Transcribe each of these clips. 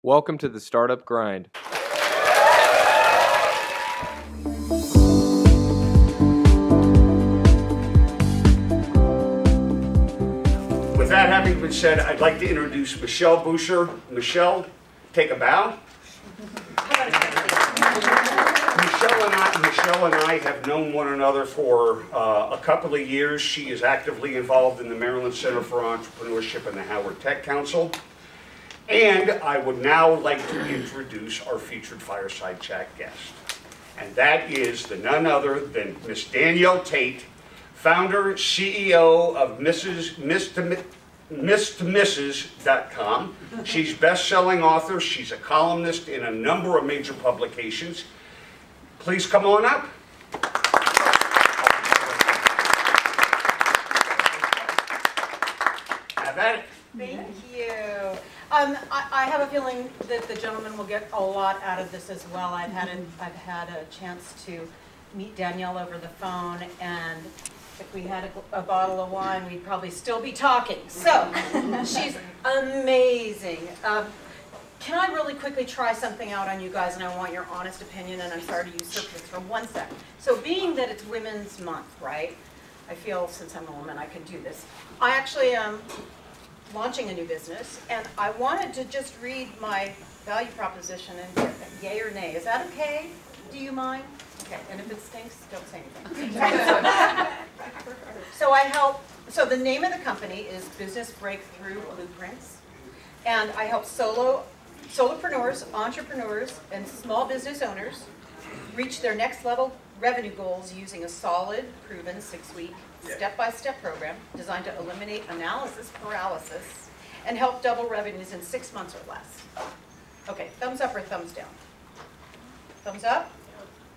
Welcome to the Startup Grind. With that having been said, I'd like to introduce Michelle Boucher. Michelle, take a bow. Michelle and I have known one another for a couple of years. She is actively involved in the Maryland Center for Entrepreneurship and the Howard Tech Council. And I would now like to introduce our featured Fireside Chat guest. And that is none other than Miss Danielle Tate, founder, CEO of Miss2Mrs.com. She's best-selling author. She's a columnist in a number of major publications. Please come on up. Have at it. Thank you. I have a feeling that the gentleman will get a lot out of this as well. I've had a chance to meet Danielle over the phone, and if we had a bottle of wine, we'd probably still be talking. So, she's amazing. Can I really quickly try something out on you guys, and I want your honest opinion, and I'm sorry to usurp this for 1 sec. So being that it's Women's Month, right? I feel since I'm a woman, I can do this. I actually am launching a new business, and I wanted to just read my value proposition and get a yay or nay. Is that okay? Do you mind? Okay, and if it stinks, don't say anything. So the name of the company is Business Breakthrough Blueprints, and I help solopreneurs, entrepreneurs, and small business owners reach their next level revenue goals using a solid, proven 6-week, step-by-step program designed to eliminate analysis paralysis and help double revenues in 6 months or less. Okay, thumbs up or thumbs down? Thumbs up?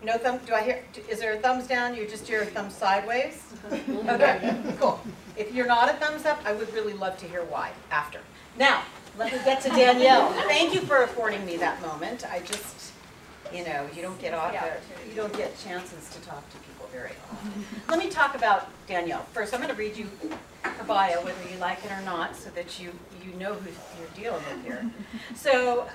No thumb, is there a thumbs down? You just hear a thumb sideways? Okay, cool. If you're not a thumbs up, I would really love to hear why after. Now, let me get to Danielle. Thank you for affording me that moment. I just, you don't get chances to talk to people very often. Let me talk about Danielle. First, I'm going to read you her bio, whether you like it or not, so that you know who you're dealing with here. So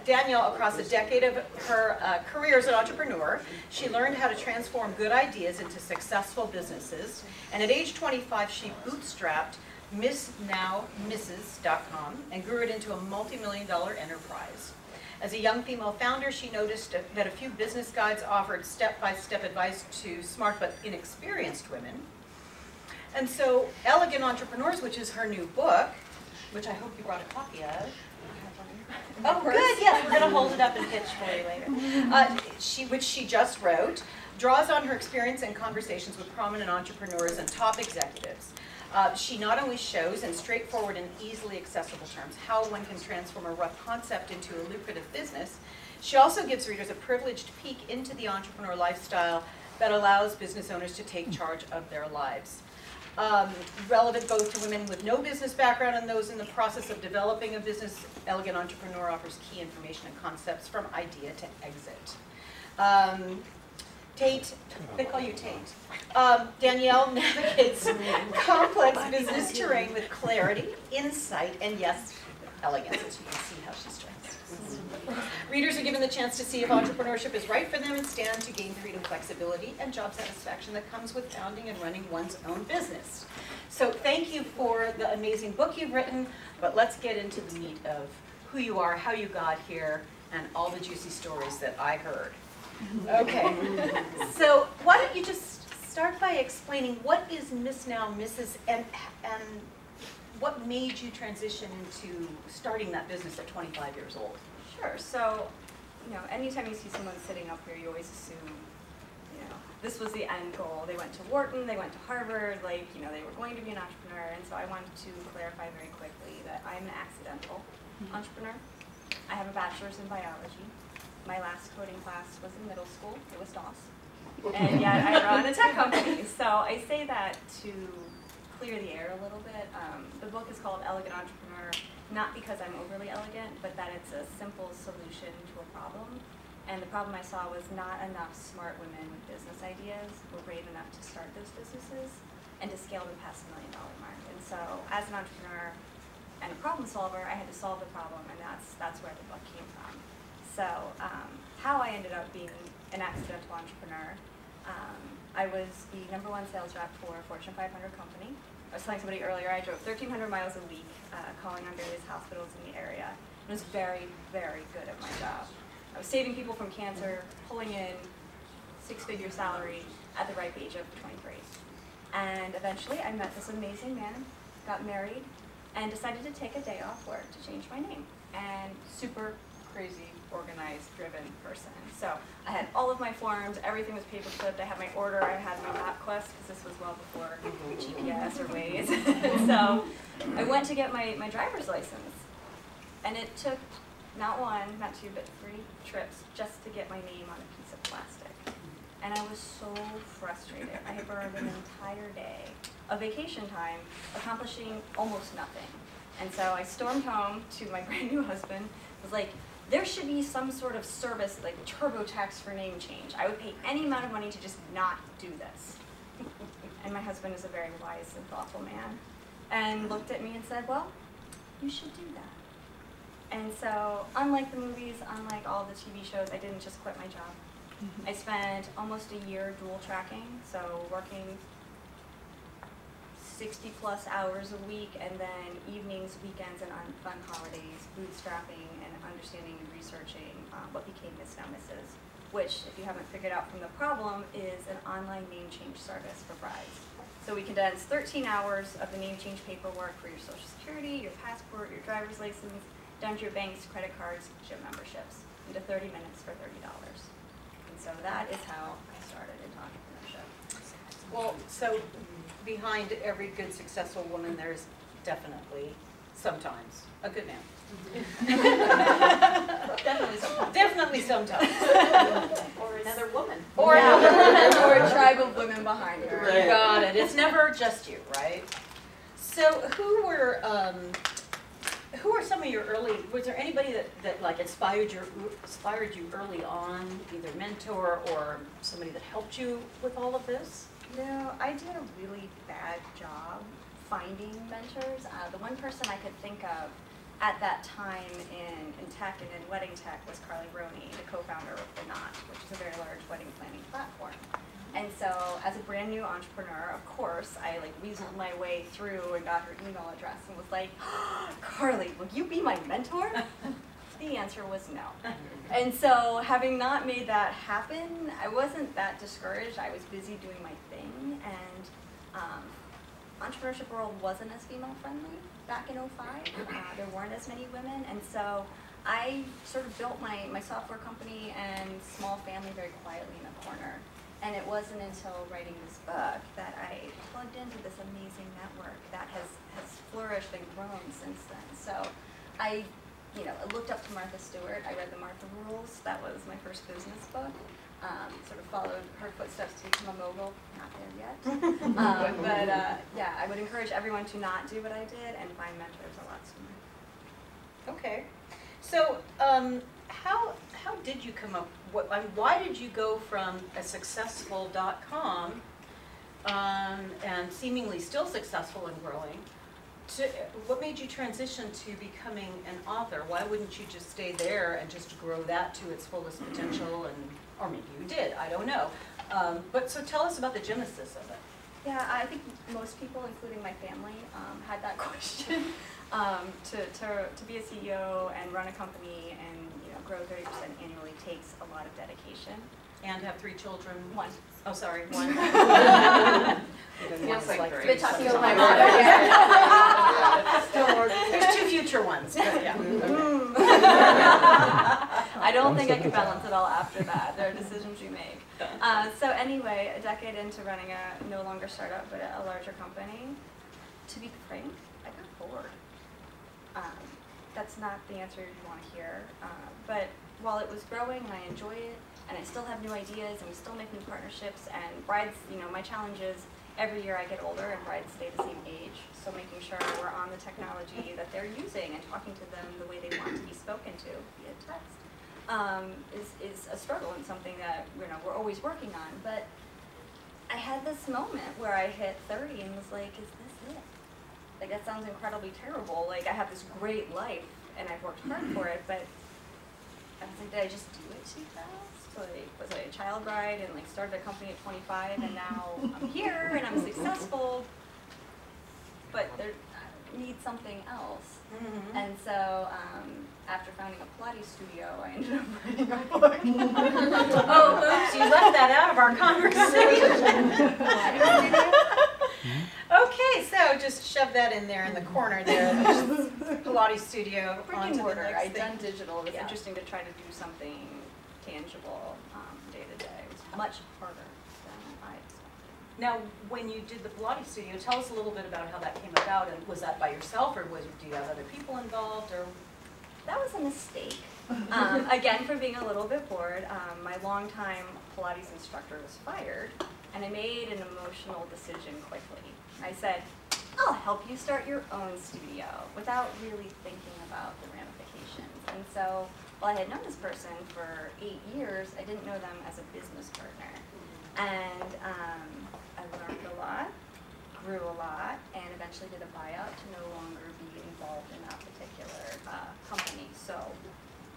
Danielle, across a decade of her career as an entrepreneur, she learned how to transform good ideas into successful businesses. And at age 25, she bootstrapped Miss2Mrs.com and grew it into a multi-million-dollar enterprise. As a young female founder, she noticed that a few business guides offered step-by-step advice to smart but inexperienced women. And so Elegant Entrepreneurs, which is her new book, which I hope you brought a copy of. Oh, good, yes, we're going to hold it up and pitch for you later. Which she just wrote, draws on her experience and conversations with prominent entrepreneurs and top executives. She not only shows in straightforward and easily accessible terms how one can transform a rough concept into a lucrative business, she also gives readers a privileged peek into the entrepreneur lifestyle that allows business owners to take charge of their lives. Relevant both to women with no business background and those in the process of developing a business, Elegant Entrepreneur offers key information and concepts from idea to exit. Tate, they call you Tate. Danielle navigates complex business terrain with clarity, insight, and yes, elegance, as you can see how she's dressed. Readers are given the chance to see if entrepreneurship is right for them and stand to gain freedom, flexibility, and job satisfaction that comes with founding and running one's own business. So thank you for the amazing book you've written, but let's get into the meat of who you are, how you got here, and all the juicy stories that I heard. Okay, so why don't you just start by explaining what is Miss2Mrs. and what made you transition into starting that business at 25 years old? Sure. So, anytime you see someone sitting up here, you always assume, this was the end goal. They went to Wharton, they went to Harvard, they were going to be an entrepreneur. And so I wanted to clarify very quickly that I'm an accidental entrepreneur. I have a bachelor's in biology. My last coding class was in middle school. It was DOS. And yet I run a tech company. So I say that to clear the air a little bit. The book is called Elegant Entrepreneur, not because I'm overly elegant, but that it's a simple solution to a problem. And the problem I saw was not enough smart women with business ideas were brave enough to start those businesses and to scale them past $1 million mark. And so as an entrepreneur, and a problem solver, I had to solve the problem, and that's where the book came from. So how I ended up being an accidental entrepreneur, I was the #1 sales rep for a Fortune 500 company. I was telling somebody earlier, I drove 1,300 miles a week, calling on various hospitals in the area. I was very, very good at my job. I was saving people from cancer, pulling in 6-figure salary at the ripe age of 23. And eventually I met this amazing man, got married, and decided to take a day off work to change my name. And super crazy, organized, driven person. So I had all of my forms, everything was paper clipped, I had my order, I had my MapQuest, because this was well before GPS or Waze. So I went to get my driver's license. And it took not 1, not 2, but 3 trips just to get my name on a piece of plastic. And I was so frustrated. I had burned an entire day of vacation time accomplishing almost nothing. And so I stormed home to my brand new husband, was like, there should be some sort of service, like TurboTax for name change. I would pay any amount of money to just not do this. And my husband is a very wise and thoughtful man, and looked at me and said, well, you should do that. And so, unlike the movies, unlike all the TV shows, I didn't just quit my job. I spent almost a year dual tracking, so working 60+ hours a week, and then evenings, weekends, and on fun holidays, bootstrapping and understanding and researching what became Miss Now Misses, which, if you haven't figured out from the problem, is an online name change service for brides. So we condense 13 hours of the name change paperwork for your Social Security, your passport, your driver's license, down to your banks, credit cards, gym memberships, into 30 minutes for $30. And so that is how I started into entrepreneurship. Well, so behind every good, successful woman, there's definitely, sometimes, a good man. Definitely sometimes. Definitely sometimes. Or another woman. Or another woman. Or a tribe of women behind her. You got it. It's never just you, right? So who were some of your early, was there anybody that like inspired you early on, either mentor or somebody that helped you with all of this? No, I did a really bad job finding mentors. The one person I could think of at that time in tech and in wedding tech was Carly Roney, the co-founder of The Knot, which is a very large wedding planning platform. And so, as a brand new entrepreneur, of course, I like weaseled my way through and got her email address and was like, oh, Carly, will you be my mentor? The answer was no. And so, having not made that happen, I wasn't that discouraged. I was busy doing my thing, and entrepreneurship world wasn't as female friendly back in '05. There weren't as many women, and so I sort of built my software company and small family very quietly in a corner. And it wasn't until writing this book that I plugged into this amazing network that has flourished and grown since then. So I looked up to Martha Stewart. I read the Martha Rules. That was my first business book. Sort of followed her footsteps to become a mogul. Not there yet. Yeah, I would encourage everyone to not do what I did and find mentors a lot sooner. Okay. So how did you come up, why did you go from a successful .com and seemingly still successful and growing to, what made you transition to becoming an author? Why wouldn't you just stay there and just grow that to its fullest potential, or maybe you did, I don't know. But so tell us about the genesis of it. Yeah, I think most people, including my family, had that question. To be a CEO and run a company and grow 30% annually takes a lot of dedication. And have 3 children. 1. Oh, sorry, 1. Feels like Been talking about my mother. There's 2 future ones. But yeah. I don't think I can balance it all after that. There are decisions you make. So anyway, a decade into running a no longer startup but a larger company, to be frank, I got bored. That's not the answer you want to hear. But while it was growing and I enjoy it, and I still have new ideas and we still make new partnerships, and brides, my challenge is every year I get older and brides stay the same age. So making sure we're on the technology that they're using and talking to them the way they want to be spoken to via text is a struggle and something that we're always working on. But I had this moment where I hit 30 and was like, is this it? like that sounds incredibly terrible. Like I have this great life and I've worked hard for it, but I was like, did I just do it too fast? Like, was I a child bride and like started a company at 25 and now I'm here and I'm successful, but there I need something else. Mm-hmm. And so after founding a Pilates studio, I ended up writing a book. Oh, oops, you left that out of our conversation. Okay, so just shove that in there in the corner there. Pilates studio. Brick On and to the mortar. next I'd thing. done digital. It was Yeah. interesting to try to do something tangible day to day. It was much harder than I expected. Now, when you did the Pilates studio, tell us a little bit about how that came about, and was that by yourself, or do you have other people involved, or? That was a mistake. Again, for being a little bit bored, my longtime Pilates instructor was fired, and I made an emotional decision quickly. I said, I'll help you start your own studio without really thinking about the ramifications. And so, while I had known this person for 8 years, I didn't know them as a business partner. And I learned a lot, grew a lot, and eventually did a buyout to no longer be involved in that particular company. So,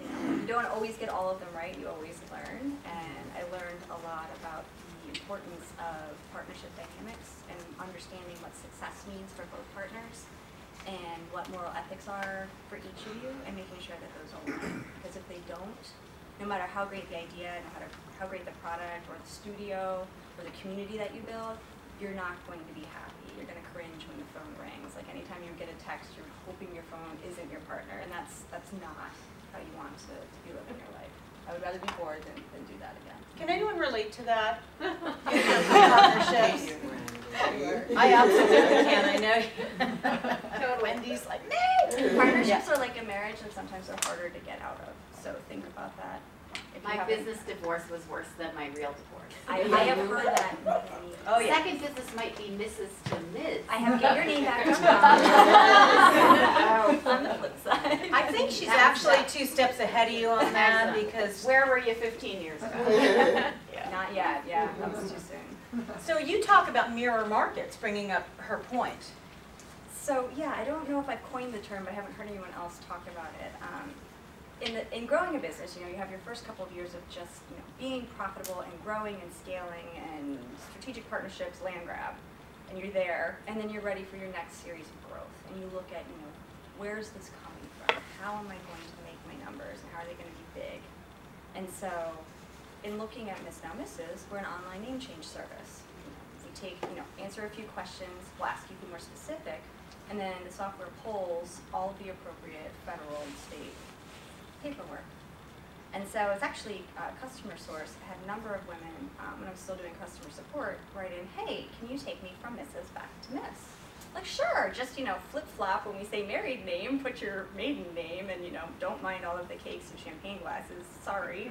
you don't always get all of them right, you always learn. And I learned a lot about the importance of partnership dynamics and understanding what success means for both partners and what moral ethics are for each of you and making sure that those align. Because if they don't, no matter how great the idea, no matter how great the product or the studio or the community that you build, you're not going to be happy. You're going to cringe when the phone rings. Like anytime you get a text, you're hoping your phone isn't your partner, and that's not how you want to be living your life. I would rather be bored than do that again. Can anyone relate to that? Partnerships. I absolutely can. I know. Wendy's like, no. Partnerships are like a marriage, and sometimes they're harder to get out of. So think about that. My business divorce was worse than my real divorce. I have heard that. Oh yeah. Second business might be Mrs. to Ms. I have get your name back on the flip side. I think she's actually 2 steps ahead of you on that because. Where were you 15 years ago? Not yet. Yeah, that was too soon. So you talk about mirror markets, bringing up her point. So yeah, I don't know if I've coined the term, but I haven't heard anyone else talk about it. In growing a business, you have your first couple of years of just being profitable and growing and scaling and strategic partnerships, land grab, and you're there, and then you're ready for your next series of growth, and you look at where's this coming from? How am I going to make my numbers, and how are they going to be big? And so, in looking at Miss Now Misses, we're an online name change service. We take answer a few questions, we'll ask you to be more specific, and then the software pulls all of the appropriate federal and state paperwork. And so it's actually customer source. I had a number of women, when I was still doing customer support, write in, hey, can you take me from Mrs. back to Miss? Like, sure, just, flip-flop when we say married name, put your maiden name, and, don't mind all of the cakes and champagne glasses, sorry.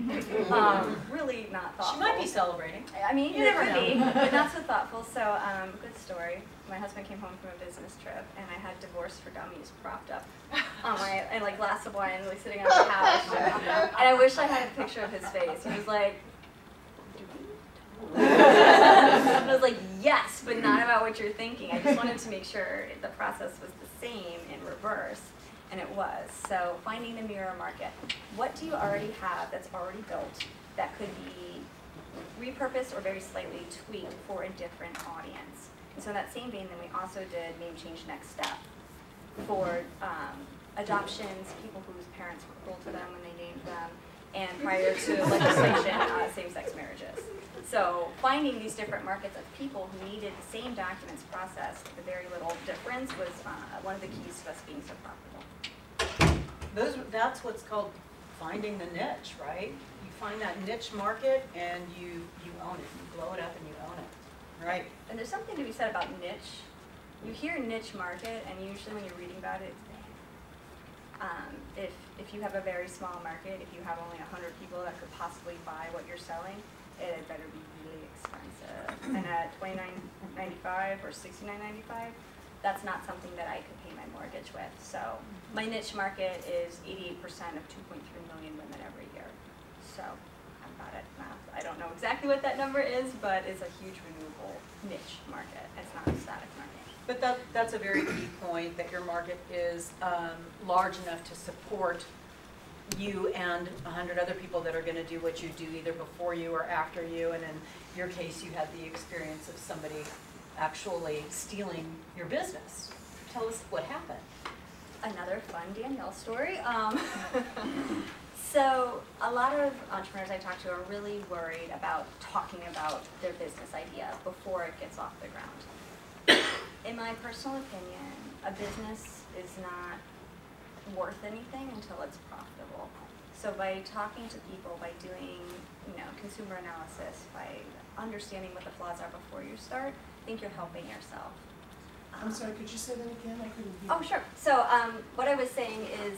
Really not thoughtful. She might be celebrating. I mean, You never know. but not so thoughtful. So, good story. My husband came home from a business trip, and I had Divorce for Dummies propped up on and like glass of wine, like sitting on the couch. And I wish I had a picture of his face. He was like, I was like, yes, but not about what you're thinking. I just wanted to make sure the process was the same in reverse, and it was. So finding the mirror market. What do you already have that's already built that could be repurposed or very slightly tweaked for a different audience? And so in that same vein, then we also did Name Change Next Step for adoptions, people whose parents were cruel to them when they named them, and prior to legislation, same-sex marriages. So finding these different markets of people who needed the same documents processed, the very little difference was one of the keys to us being so profitable. That's what's called finding the niche, right? You find that niche market and you own it. You blow it up and you own it, right? And there's something to be said about niche. You hear niche market, and usually when you're reading about it, it's big. If you have a very small market, if you have only 100 people that could possibly buy what you're selling, it better be really expensive. And at $29.95 or $69.95, that's not something that I could pay my mortgage with. So my niche market is 88% of 2.3 million women every year. So I'm bad at math. I don't know exactly what that number is, but it's a huge renewable niche market. It's not a static market. But that's a very key point, that your market is large enough to support you and 100 other people that are going to do what you do either before you or after you. And in your case, you had the experience of somebody actually stealing your business. Tell us what happened. Another fun Danielle story. So a lot of entrepreneurs I talk to are really worried about talking about their business idea before it gets off the ground. In my personal opinion, a business is not worth anything until it's profitable. So by talking to people, by doing, consumer analysis, by understanding what the flaws are before you start, I think you're helping yourself. I'm sorry, could you say that again? I couldn't hear. Oh, sure. So what I was saying is,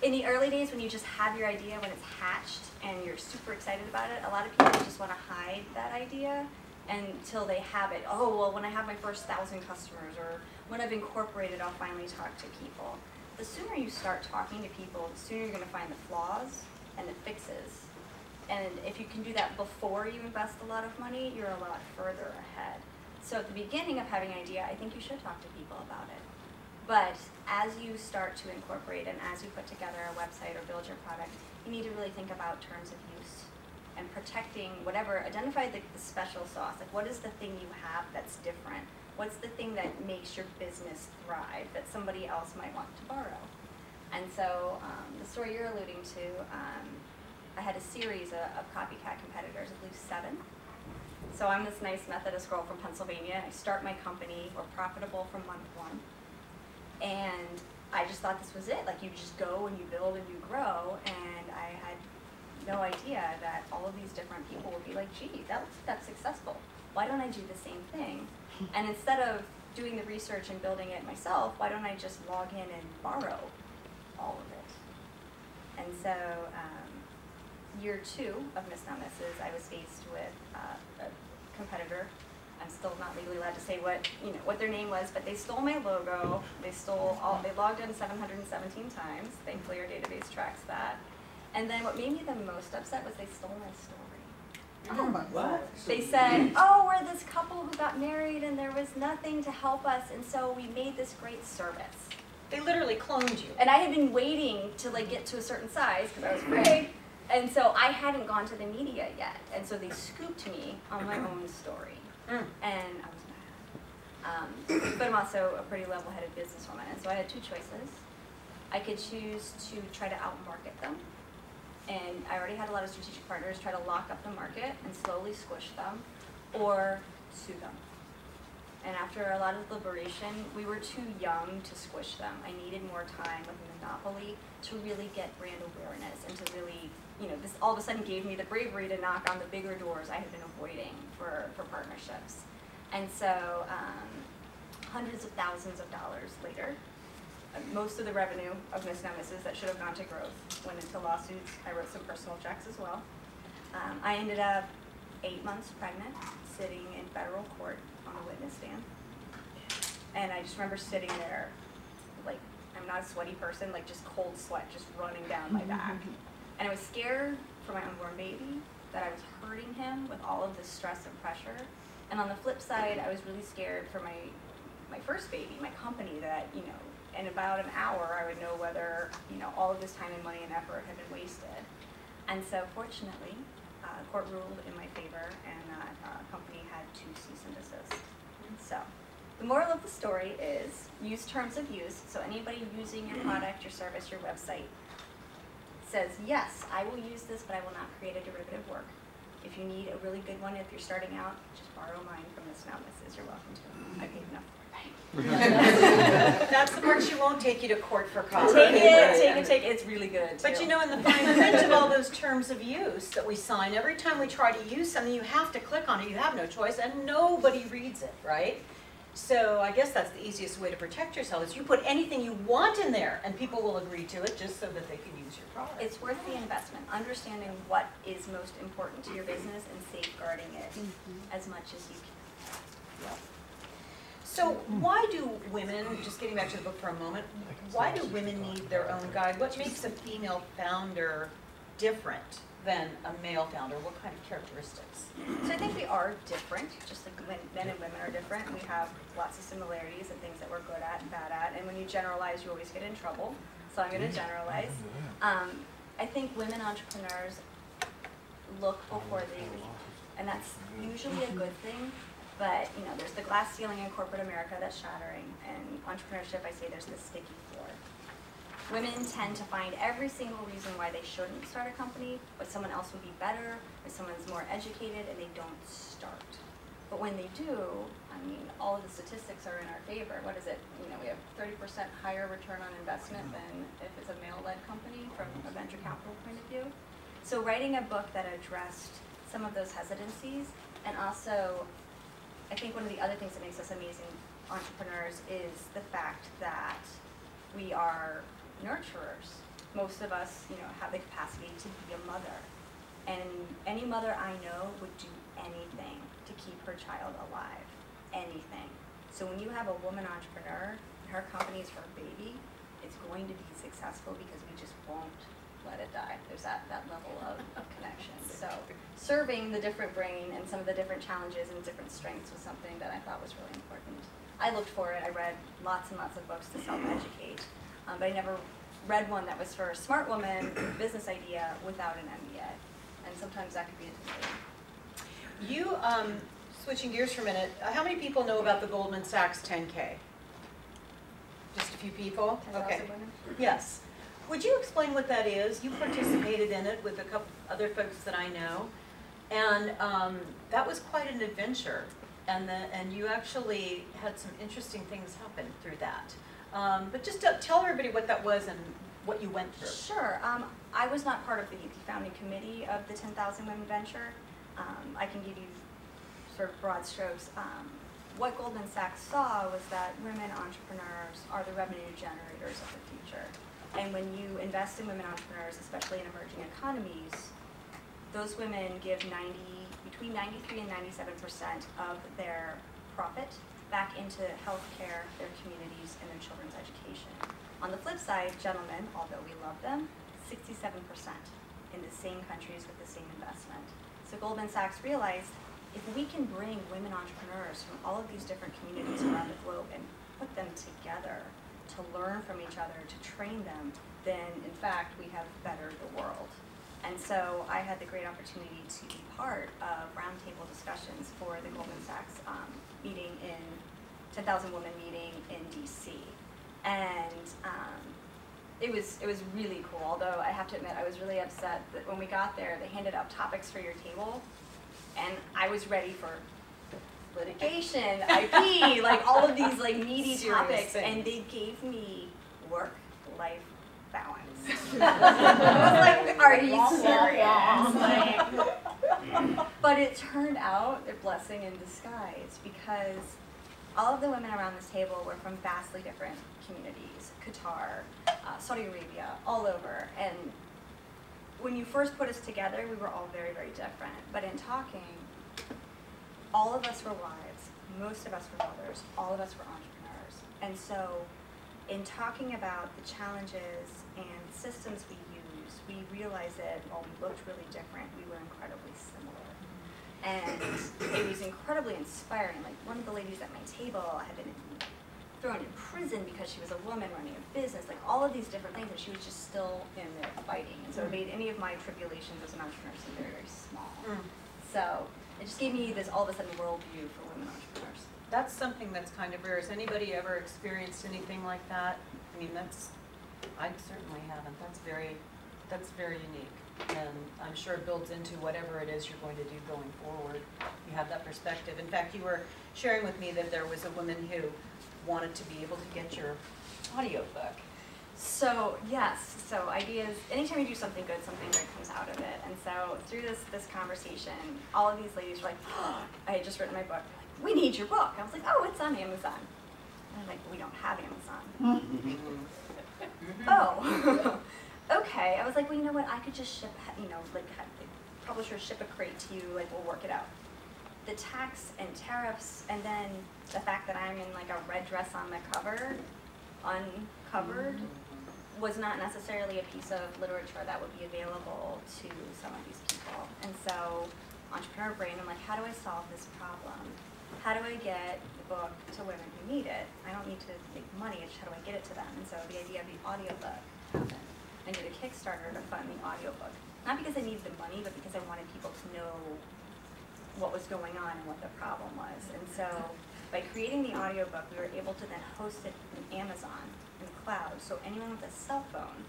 in the early days when you just have your idea, when it's hatched and you're super excited about it, a lot of people just want to hide that idea until they have it. Oh, well, when I have my first 1,000 customers, or when I've incorporated, I'll finally talk to people. The sooner you start talking to people, the sooner you're going to find the flaws and the fixes. And if you can do that before you invest a lot of money, you're a lot further ahead. So at the beginning of having an idea, I think you should talk to people about it. But as you start to incorporate and as you put together a website or build your product, you need to really think about terms of use and protecting whatever, identify the special sauce. Like, what is the thing you have that's different? What's the thing that makes your business thrive that somebody else might want to borrow? And so the story you're alluding to, I had a series of copycat competitors, I believe 7. So I'm this nice Methodist girl from Pennsylvania. I start my company. We're profitable from month 1. And I just thought this was it. Like, you just go and you build and you grow. And I had no idea that all of these different people would be like, gee, that's successful. Why don't I do the same thing? And instead of doing the research and building it myself, why don't I just log in and borrow all of it? And so year 2 of Miss Now Misses, I was faced with a competitor. I'm still not legally allowed to say what their name was, but they stole my logo. They logged in 717 times. Thankfully, our database tracks that. And then what made me the most upset was they stole my story. Oh my God. They said, oh, we're this couple who got married and there was nothing to help us, and so we made this great service. They literally cloned you. And I had been waiting to get to a certain size because I was afraid. And so I hadn't gone to the media yet. And so they scooped me on my own story. And I was mad. But I'm also a pretty level-headed businesswoman. And so I had 2 choices. I could choose to try to outmarket them. And I already had a lot of strategic partners, try to lock up the market and slowly squish them, or sue them. And after a lot of deliberation, we were too young to squish them. I needed more time with a monopoly to really get brand awareness and to really, this all of a sudden gave me the bravery to knock on the bigger doors I had been avoiding for partnerships. And so hundreds of thousands of dollars later, most of the revenue of Miss Now Misses that should have gone to growth went into lawsuits. I wrote some personal checks as well. I ended up 8 months pregnant, sitting in federal court on the witness stand. And I just remember sitting there, I'm not a sweaty person, just cold sweat just running down my back. And I was scared for my unborn baby, that I was hurting him with all of this stress and pressure. And on the flip side, I was really scared for my first baby, my company, that, in about an hour, I would know whether, all of this time and money and effort had been wasted. And so fortunately, court ruled in my favor, and that company had 2 cease and desist. So the moral of the story is use terms of use. So anybody using your product, your service, your website says, yes, I will use this, but I will not create a derivative work. If you need a really good one, if you're starting out, just borrow mine from Miss Now Misses. You're welcome to. I paid enough for it. That's the part she won't take you to court for copy. Take it. It's really good, too. But in the fine print of all those terms of use that we sign, every time we try to use something, you have to click on it. You have no choice, and nobody reads it, right? So I guess that's the easiest way to protect yourself, is you put anything you want in there, and people will agree to it just so that they can use your product. It's worth the investment, understanding what is most important to your business and safeguarding it as much as you can. Yep. So why do women, just getting back to the book for a moment, why do women need their own guide? What makes a female founder different than a male founder? What kind of characteristics? So I think we are different, just like men and women are different. We have lots of similarities and things that we're good at and bad at, and when you generalize, you always get in trouble. So I'm going to generalize. I think women entrepreneurs look before they leap, and that's usually a good thing. But you know, there's the glass ceiling in corporate America that's shattering, and entrepreneurship, I say there's this sticky floor. Women tend to find every single reason why they shouldn't start a company, but someone else would be better, or someone's more educated, and they don't start. But when they do, I mean, all of the statistics are in our favor. What is it? You know, we have 30% higher return on investment than if it's a male-led company from a venture capital point of view. So writing a book that addressed some of those hesitancies, and also, I think one of the other things that makes us amazing entrepreneurs is the fact that we are nurturers. Most of us, you know, have the capacity to be a mother. And any mother I know would do anything to keep her child alive. Anything. So when you have a woman entrepreneur, and her company is her baby, it's going to be successful because we just won't let it die. There's that level of connection. So serving the different brain and some of the different challenges and different strengths was something that I thought was really important. I looked for it. I read lots and lots of books to self-educate, but I never read one that was for a smart woman with a business idea without an MBA. And sometimes that could be intimidating. You, switching gears for a minute, how many people know about the Goldman Sachs 10K? Just a few people? Okay. Yes. Would you explain what that is? You participated in it with a couple other folks that I know, and that was quite an adventure. And you actually had some interesting things happen through that. But just tell everybody what that was and what you went through. Sure. I was not part of the founding committee of the 10,000 Women Venture. I can give you sort of broad strokes. What Goldman Sachs saw was that women entrepreneurs are the revenue generators of the future. And when you invest in women entrepreneurs, especially in emerging economies, those women give between 93 and 97% of their profit back into healthcare, their communities, and their children's education. On the flip side, gentlemen, although we love them, 67% in the same countries with the same investment. So Goldman Sachs realized if we can bring women entrepreneurs from all of these different communities around the globe and put them together to learn from each other, to train them, then in fact we have bettered the world. And so I had the great opportunity to be part of roundtable discussions for the Goldman Sachs meeting in 10,000 Women meeting in DC. And it was really cool, although I have to admit I was really upset that when we got there they handed out topics for your table and I was ready for litigation, IP, like all of these like meaty topics, and they gave me work-life balance. I was like, are you serious? Like, but it turned out a blessing in disguise because all of the women around this table were from vastly different communities, Qatar, Saudi Arabia, all over. And when you first put us together, we were all very, very different. But in talking, all of us were wives, most of us were mothers, all of us were entrepreneurs. And so in talking about the challenges and systems we use, we realized that while we looked really different, we were incredibly similar. And it was incredibly inspiring. Like one of the ladies at my table had been thrown in prison because she was a woman running a business, like all of these different things, and she was just still in there fighting. And so it made any of my tribulations as an entrepreneur seem very, very small. So it just gave me this all of a sudden worldview for women entrepreneurs. That's something that's kind of rare. Has anybody ever experienced anything like that? I mean, I certainly haven't. That's very unique. And I'm sure it builds into whatever it is you're going to do going forward. You have that perspective. In fact, you were sharing with me that there was a woman who wanted to be able to get your audiobook. So yes, so ideas, anytime you do something good comes out of it. And so through this conversation, all of these ladies were like, oh, I had just written my book. Like, we need your book. I was like, oh, it's on Amazon. And I'm like, we don't have Amazon. Oh, okay. I was like, well, you know what? I could just ship, like have the publisher ship a crate to you, like we'll work it out. The tax and tariffs, and then the fact that I'm in like a red dress on the cover, uncovered, was not necessarily a piece of literature that would be available to some of these people. And so, entrepreneur brain, I'm like, how do I solve this problem? How do I get the book to women who need it? I don't need to make money, it's just how do I get it to them? And so the idea of the audiobook happened. I did a Kickstarter to fund the audiobook. Not because I needed the money, but because I wanted people to know what was going on and what the problem was. And so by creating the audiobook, we were able to then host it in Amazon in the cloud, so anyone with a cell phone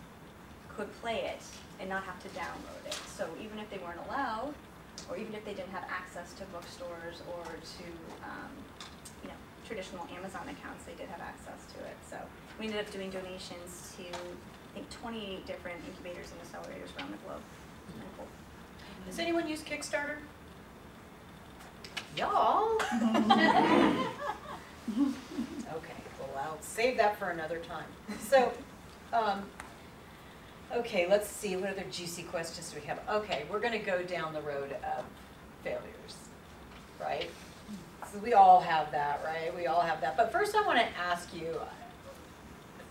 could play it and not have to download it. So even if they weren't allowed, or even if they didn't have access to bookstores or to traditional Amazon accounts, they did have access to it. So we ended up doing donations to, I think, 28 different incubators and accelerators around the globe. Cool. Does anyone use Kickstarter? Y'all? Okay, well, I'll save that for another time. So, okay, let's see, what other juicy questions do we have? Okay, we're going to go down the road of failures, right? So we all have that, right? We all have that. But first I want to ask you,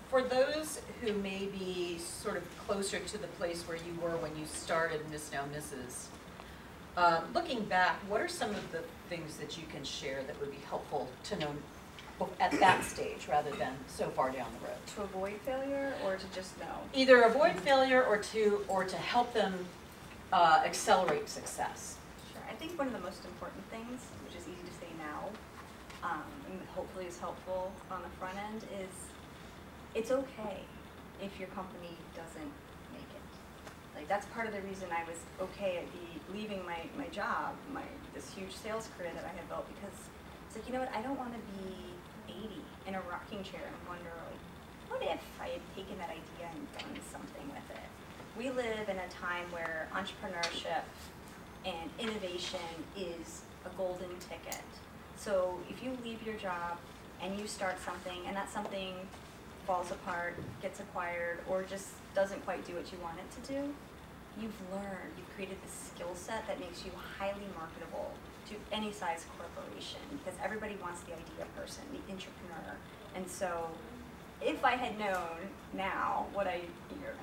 for those who may be sort of closer to the place where you were when you started Miss Now Mrs., looking back, what are some of the things that you can share that would be helpful to know at that stage rather than so far down the road? To avoid failure or to just know? Either avoid failure or to help them accelerate success. Sure. I think one of the most important things, which is easy to say now, and hopefully is helpful on the front end, is it's okay if your company doesn't make it. Like, that's part of the reason I was okay at leaving my job, this huge sales career that I had built, because it's like, you know what, I don't want to be 80 in a rocking chair and wonder, like, what if I had taken that idea and done something with it? We live in a time where entrepreneurship and innovation is a golden ticket. So if you leave your job and you start something and that something falls apart, gets acquired, or just doesn't quite do what you want it to do, you've learned, you've created this skill set that makes you highly marketable to any size corporation, because everybody wants the idea person, the entrepreneur. And so if I had known now what I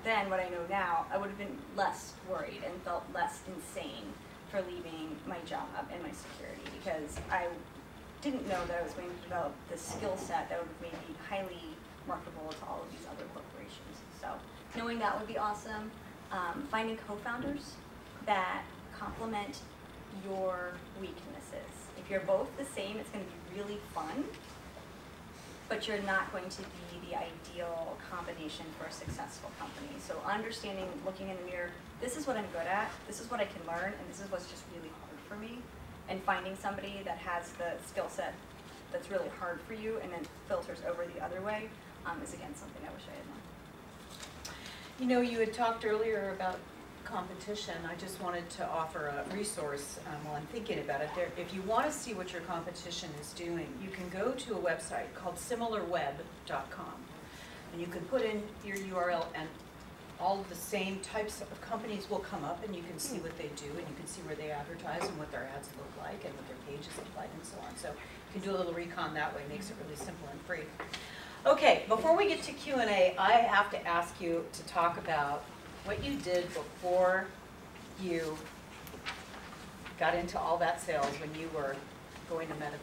know now, I would have been less worried and felt less insane for leaving my job and my security, because I didn't know that I was going to develop this skill set that would have made me highly marketable to all of these other corporations. So knowing that would be awesome. Finding co-founders that complement your weaknesses. If you're both the same, it's going to be really fun, but you're not going to be the ideal combination for a successful company. So understanding, looking in the mirror, this is what I'm good at, this is what I can learn, and this is what's just really hard for me. And finding somebody that has the skill set that's really hard for you and then filters over the other way is, again, something I wish I had known. You know, you had talked earlier about competition. I just wanted to offer a resource while I'm thinking about it. If you want to see what your competition is doing, you can go to a website called similarweb.com. And you can put in your URL and all of the same types of companies will come up, and you can see what they do, and you can see where they advertise and what their ads look like and what their pages look like and so on. So you can do a little recon that way. It makes it really simple and free. Okay, before we get to Q&A, I have to ask you to talk about what you did before you got into all that sales when you were going to medical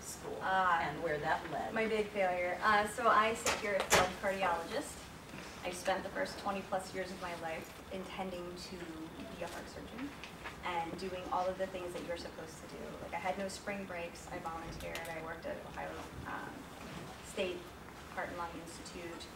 school and where that led. My big failure. So I sit here as a cardiologist. I spent the first 20 plus years of my life intending to be a heart surgeon and doing all of the things that you're supposed to do. Like, I had no spring breaks. I volunteered. I worked at Ohio State Heart and Lung Institute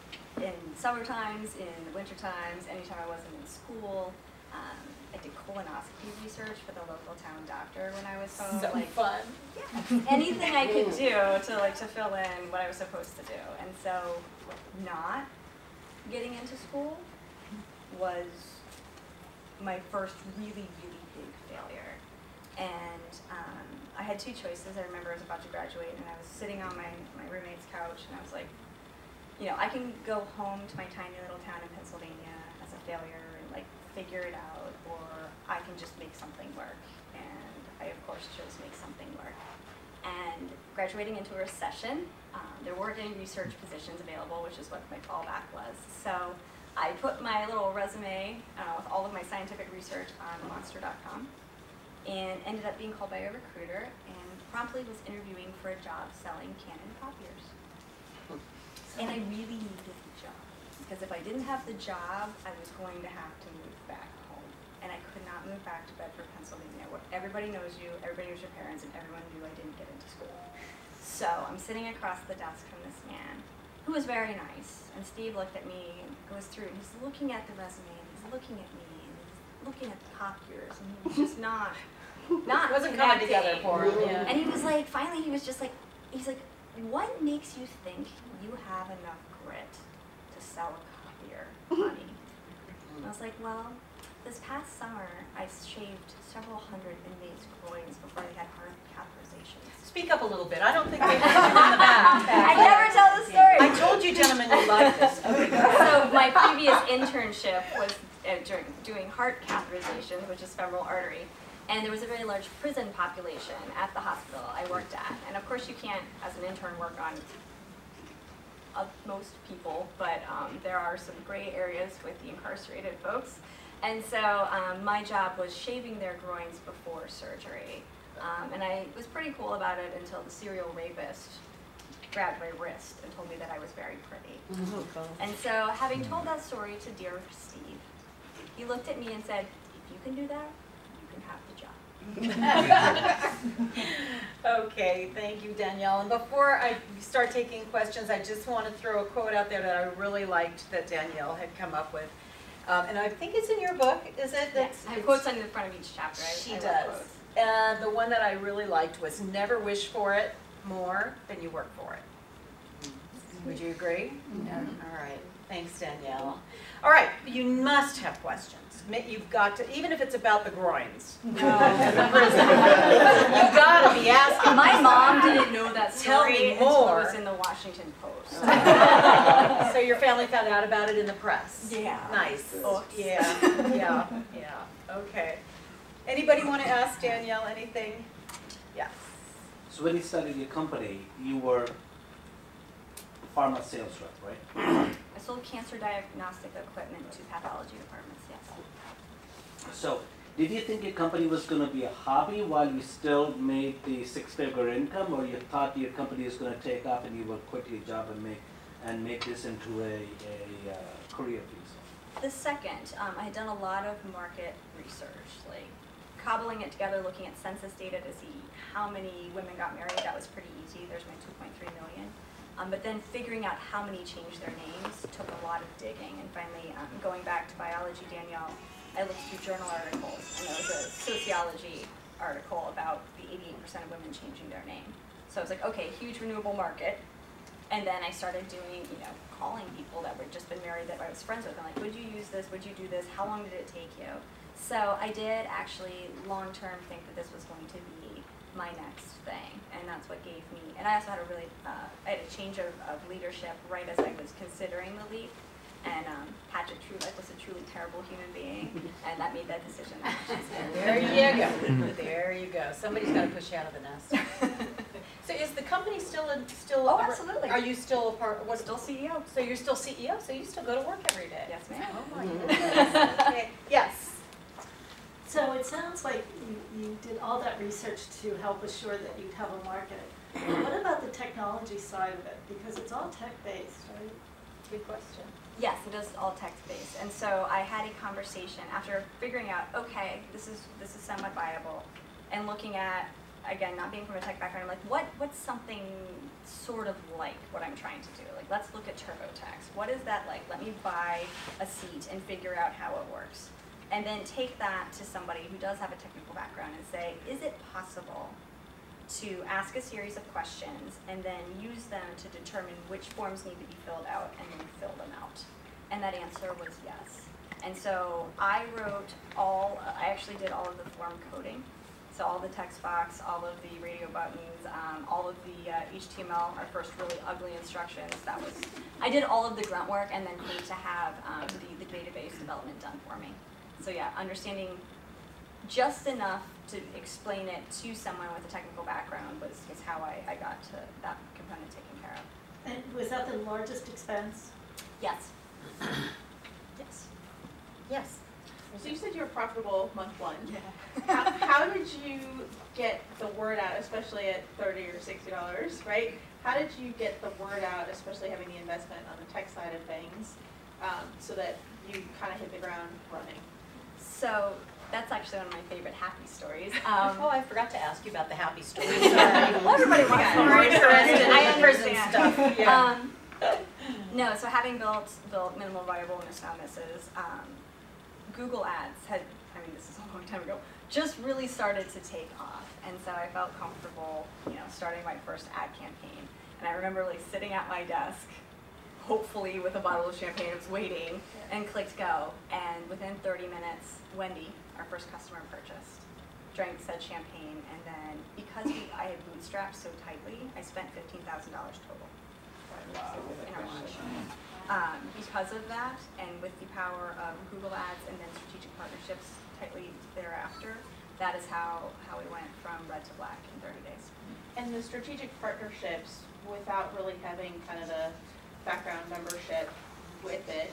in summer times, in the winter times, anytime I wasn't in school. I did colonoscopy research for the local town doctor when I was home. So fun. Yeah, anything I could do to fill in what I was supposed to do. And so not getting into school was my first really, really big failure. And I had two choices. I remember I was about to graduate and I was sitting on my roommate's couch and I was like, you know, I can go home to my tiny little town in Pennsylvania as a failure and like figure it out, or I can just make something work. And I of course chose make something work. and graduating into a recession. There weren't any research positions available, which is what my fallback was. So I put my little resume with all of my scientific research on monster.com and ended up being called by a recruiter and promptly was interviewing for a job selling Canon copiers. And I really needed the job, because if I didn't have the job, I was going to have to move back home. And I could not move back to Bedford, Pennsylvania, where everybody knows you, everybody knows your parents, and everyone knew I didn't get into school. So I'm sitting across the desk from this man, who was very nice. And Steve looked at me and goes through, and he's looking at the resume, and he's looking at me, and he's looking at the copiers, and he was just not It wasn't coming together for him. Yeah. And he was like, finally he was just like, he's like, what makes you think you have enough grit to sell a copier, honey? And I was like, well, this past summer I shaved several hundred inmates' groins before they had heart catheterizations. Speak up a little bit. I don't think they heard you in the back. I never tell the story. I told you, gentlemen, you like this. So my previous internship was doing heart catheterizations, which is femoral artery. And there was a very large prison population at the hospital I worked at. And of course you can't, as an intern, work on most people, but there are some gray areas with the incarcerated folks. And so my job was shaving their groins before surgery. And I was pretty cool about it until the serial rapist grabbed my wrist and told me that I was very pretty. And so having told that story to dear Steve, he looked at me and said, if you can do that, you can have the job. Okay, thank you, Danielle. And before I start taking questions, I just want to throw a quote out there that I really liked that Danielle had come up with. And I think it's in your book, is it? Yes, I have quotes on the front of each chapter. She I love does. quotes. And the one that I really liked was, never wish for it more than you work for it. Would you agree? Yeah. All right. Thanks, Danielle. All right. You must have questions. You've got to, even if it's about the groins. You've got to be asking. My mom didn't know that Tell story me until it more. was in the Washington Post. So your family found out about it in the press? Yeah. Nice. Oops. Yeah. Okay. Anybody want to ask Danielle anything? Yes. So when you started your company, you were pharma sales rep, right? I sold cancer diagnostic equipment to pathology departments, yes. So did you think your company was going to be a hobby while you still made the six-figure income, or you thought your company was going to take off and you will quit your job and make this into a career piece? The second, I had done a lot of market research, like cobbling it together, looking at census data to see how many women got married. That was pretty easy. There's my 2.3 million. But then figuring out how many changed their names took a lot of digging. And finally, going back to biology, Danielle, I looked through journal articles, and there was a sociology article about the 88% of women changing their name. So I was like, okay, huge renewable market. And then I started doing, calling people that were just been married that I was friends with. I'm like, would you use this? Would you do this? How long did it take you? So I did actually long-term think that this was going to be my next thing, and that's what gave me, and I also had I had a change of leadership right as I was considering the leap, and Patrick Truelife was a truly terrible human being, and that made that decision much easier. There you go. There you go. Somebody's got to push you out of the nest. So is the company still? Oh, absolutely. Are you still a part? What? Still CEO. So you're still CEO. So you still go to work every day. Yes, ma'am. Oh my goodness. Okay. Yes. So it sounds like you did all that research to help assure that you'd have a market. What about the technology side of it? Because it's all tech-based, right? Good question. Yes, it is all text-based, and so I had a conversation after figuring out, okay, this is semi-viable, and looking at, again, not being from a tech background, I'm like, what's something sort of like what I'm trying to do? Like, let's look at TurboTax. What is that like? Let me buy a seat and figure out how it works. And then take that to somebody who does have a technical background and say, is it possible to ask a series of questions and then use them to determine which forms need to be filled out and then fill them out? And that answer was yes. And so I actually did all of the form coding. So all the text box, all of the radio buttons, all of the HTML, our first really ugly instructions. I did all of the grunt work and then paid to have the database development done for me. So yeah, understanding just enough to explain it to someone with a technical background is how I got to that component taken care of. And was that the largest expense? Yes. Yes. Yes. So you said you were profitable month one. Yeah. How did you get the word out, especially at $30 or $60, right? How did you get the word out, especially having the investment on the tech side of things, so that you kind of hit the ground running? So that's actually one of my favorite happy stories. Oh, I forgot to ask you about the happy story. Sorry. Well, everybody wants Yeah, some we're more interested in I prison understand. stuff. Yeah. No, so having built minimal viable miss now misses, Google Ads had, I mean, this is a long time ago, just really started to take off. And so I felt comfortable, starting my first ad campaign. And I remember like sitting at my desk, hopefully with a bottle of champagne, I was waiting, and clicked go. And within 30 minutes, Wendy, our first customer, purchased, drank said champagne, and then because I had bootstrapped so tightly, I spent $15,000 total in our launch. Because of that, and with the power of Google Ads and then strategic partnerships tightly thereafter, that is how we went from red to black in 30 days. And the strategic partnerships, without really having kind of the background membership with it,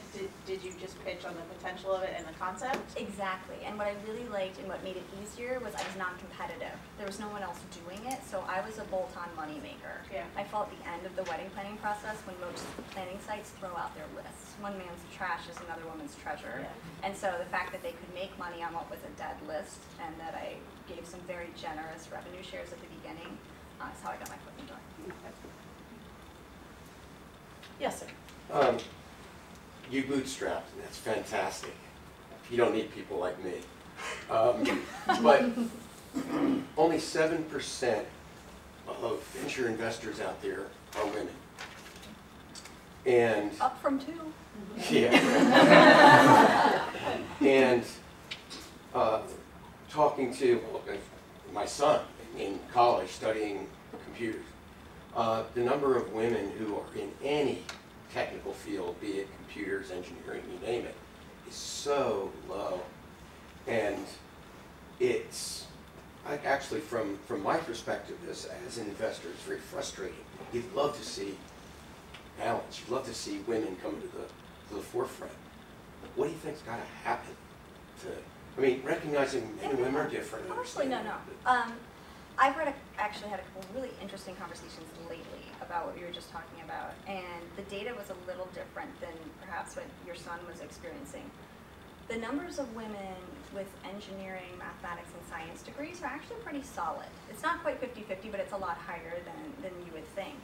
did you just pitch on the potential of it and the concept? Exactly, and what I really liked and what made it easier was I was non-competitive. There was no one else doing it, so I was a bolt-on moneymaker. Yeah. I felt at the end of the wedding planning process when most planning sites throw out their lists. One man's trash is another woman's treasure. Yeah. And so the fact that they could make money on what was a dead list and that I gave some very generous revenue shares at the beginning is how I got my foot in the door. Yes, sir. You bootstrapped, and that's fantastic. You don't need people like me. But only 7% of venture investors out there are women. And Up from 2. yeah. And talking to my son in college studying computers, the number of women who are in any technical field, be it computers, engineering, you name it, is so low. And it's actually, from my perspective as an investor, it's very frustrating. You'd love to see balance. You'd love to see women come to the forefront. What do you think's got to happen to, I mean, recognizing men and women are different. Honestly, no. I've actually had a couple really interesting conversations lately about what you were just talking about, and the data was a little different than perhaps what your son was experiencing. The numbers of women with engineering, mathematics, and science degrees are actually pretty solid. It's not quite 50-50, but it's a lot higher than you would think.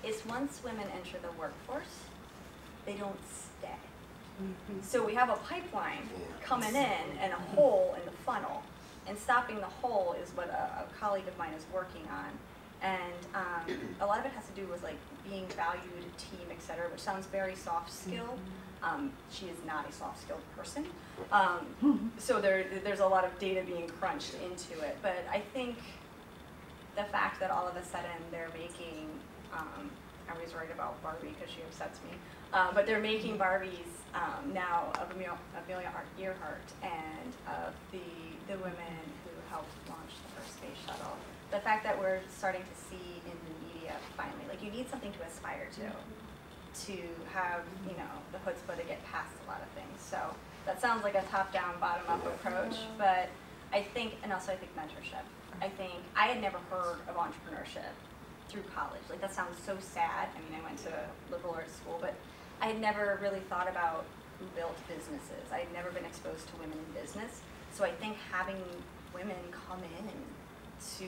It's once women enter the workforce, they don't stay. Mm-hmm. So we have a pipeline coming in and a hole in the funnel. And stopping the hole is what a colleague of mine is working on. And a lot of it has to do with like being valued, team, et cetera, which sounds very soft skill. She is not a soft skilled person. So there's a lot of data being crunched into it. But I think the fact that all of a sudden they're making, I'm always worried about Barbie because she upsets me, but they're making Barbies now of Amelia Earhart and of the women who helped launch the first space shuttle. The fact that we're starting to see in the media finally, like you need something to aspire to have, the chutzpah to get past a lot of things. So that sounds like a top-down, bottom-up approach, but I think mentorship. I think I had never heard of entrepreneurship through college. Like that sounds so sad. I mean, I went to liberal arts school, but I had never really thought about who built businesses. I had never been exposed to women in business. So I think having women come in to,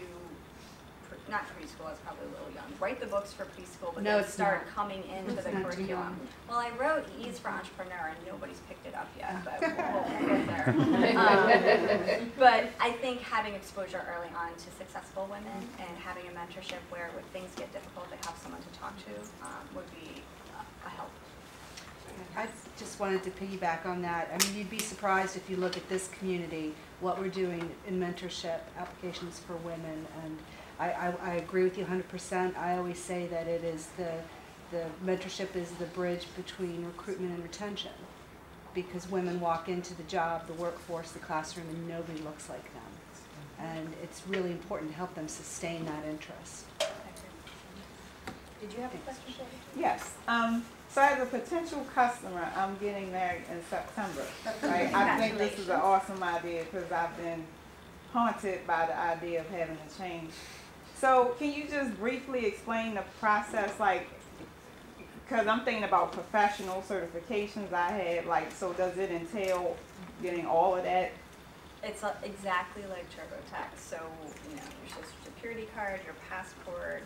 not preschool, that's probably a little young, write the books for preschool, but then start coming into the curriculum. Well, I wrote E's for Entrepreneur, and nobody's picked it up yet, but we'll get there. But I think having exposure early on to successful women and having a mentorship where when things get difficult, they have someone to talk to would be a help. I just wanted to piggyback on that. I mean, you'd be surprised if you look at this community, what we're doing in mentorship applications for women. And I agree with you 100%. I always say that it is the mentorship is the bridge between recruitment and retention. because women walk into the job, the workforce, the classroom, and nobody looks like them. And it's really important to help them sustain that interest. Did you have a question, Shannon? Yes. So as a potential customer, I'm getting married in September. Right? I think this is an awesome idea because I've been haunted by the idea of having to change. So can you just briefly explain the process, like, because I'm thinking about professional certifications I have, like, so does it entail getting all of that? It's exactly like TurboTax. So, you know, your social security card, your passport,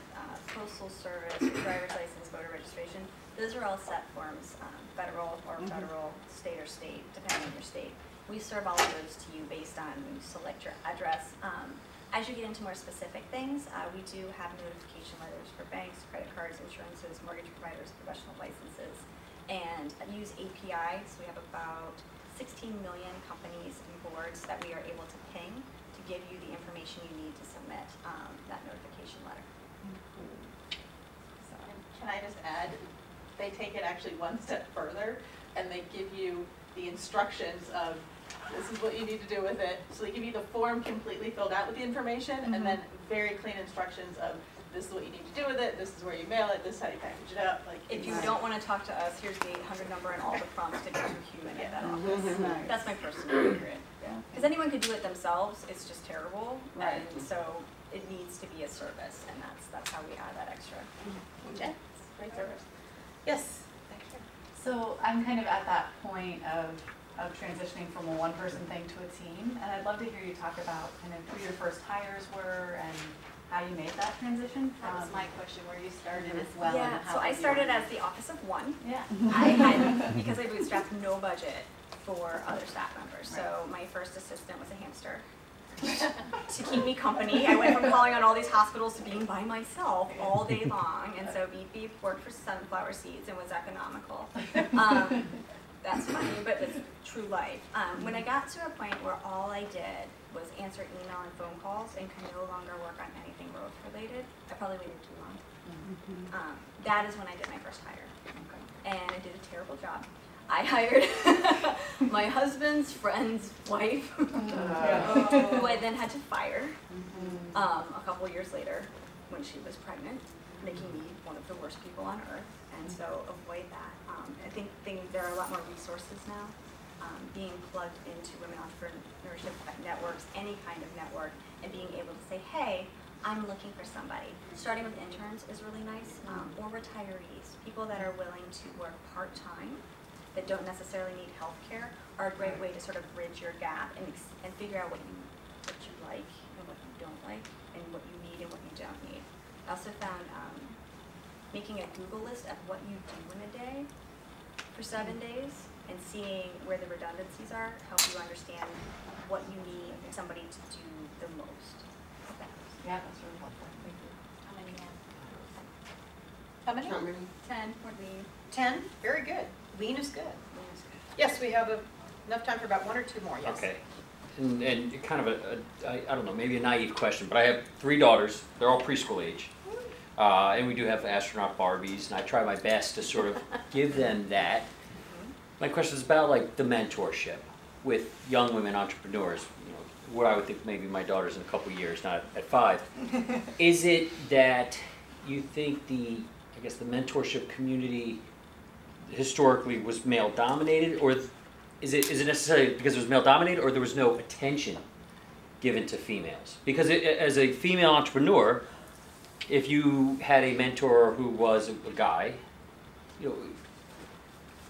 postal service, your driver's license, voter registration. Those are all set forms, federal or federal, state or state, depending on your state. We serve all of those to you based on when you select your address. As you get into more specific things, we do have notification letters for banks, credit cards, insurances, mortgage providers, professional licenses, and use APIs. We have about 16 million companies and boards that we are able to ping to give you the information you need to submit that notification letter. So. Can I just add, they take it actually one step further and they give you the instructions of this is what you need to do with it. So they give you the form completely filled out with the information and then very clean instructions of this is what you need to do with it, this is where you mail it, this is how you package it up. Like, if you don't want to talk to us, here's the 800 number and all the prompts to get to a human at that office. That's my personal favorite. Because anyone could do it themselves, it's just terrible. Right. And so it needs to be a service, and that's how we add that extra. Yeah, it's great service. Yes. So I'm kind of at that point of transitioning from a one-person thing to a team, and I'd love to hear you talk about kind of who your first hires were and how you made that transition. That was my question, where you started as well. Yeah, and how so I you started were- as the office of one. Yeah. I had, because I bootstrapped, no budget for other staff members. So my first assistant was a hamster to keep me company. I went from calling on all these hospitals to being by myself all day long. And so Beep Beep worked for sunflower seeds and was economical. That's funny, but it's true life. When I got to a point where all I did was answer email and phone calls and could no longer work on anything growth related, I probably waited too long. That is when I did my first hire. And I did a terrible job. I hired my husband's friend's wife, who I then had to fire a couple years later when she was pregnant, making me one of the worst people on earth. And so avoid that. I think there are a lot more resources now. Being plugged into women entrepreneurship networks, any kind of network, and being able to say, hey, I'm looking for somebody. Starting with interns is really nice, or retirees, people that are willing to work part-time, that don't necessarily need health care, are a great way to sort of bridge your gap and figure out what you like and what you don't like, and what you need and what you don't need. I also found making a Google list of what you do in a day for 7 days and seeing where the redundancies are, help you understand what you need somebody to do the most. Yeah, that's really helpful. Thank you. How many? How many? 10, we're lean. 10? Very good. Lean is good. Yes, we have enough time for about one or two more, yes. Okay. And kind of I don't know, maybe a naive question, but I have 3 daughters. They're all preschool age. And we do have astronaut Barbies, and I try my best to sort of give them that. My question is about like the mentorship with young women entrepreneurs. You know, what I would think maybe my daughter's in a couple years, not at 5. Is it that you think the mentorship community historically was male dominated, or is it necessarily because it was male dominated, or there was no attention given to females? Because as a female entrepreneur, if you had a mentor who was a guy, you know,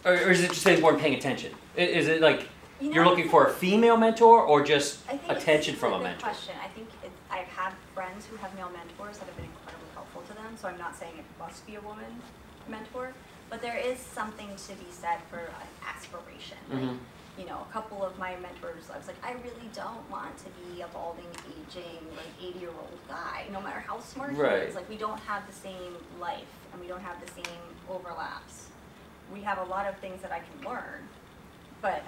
or is it just they weren't paying attention? Is it like you're looking for a female mentor, or just attention from a mentor? Question. I think I've had friends who have male mentors that have been incredibly helpful to them. So I'm not saying it must be a woman mentor, but there is something to be said for an aspiration. Like, you know, a couple of my mentors, I was like, I really don't want to be a balding, aging, like 80-year-old guy, no matter how smart he is. Like, we don't have the same life, and we don't have the same overlaps. We have a lot of things that I can learn, but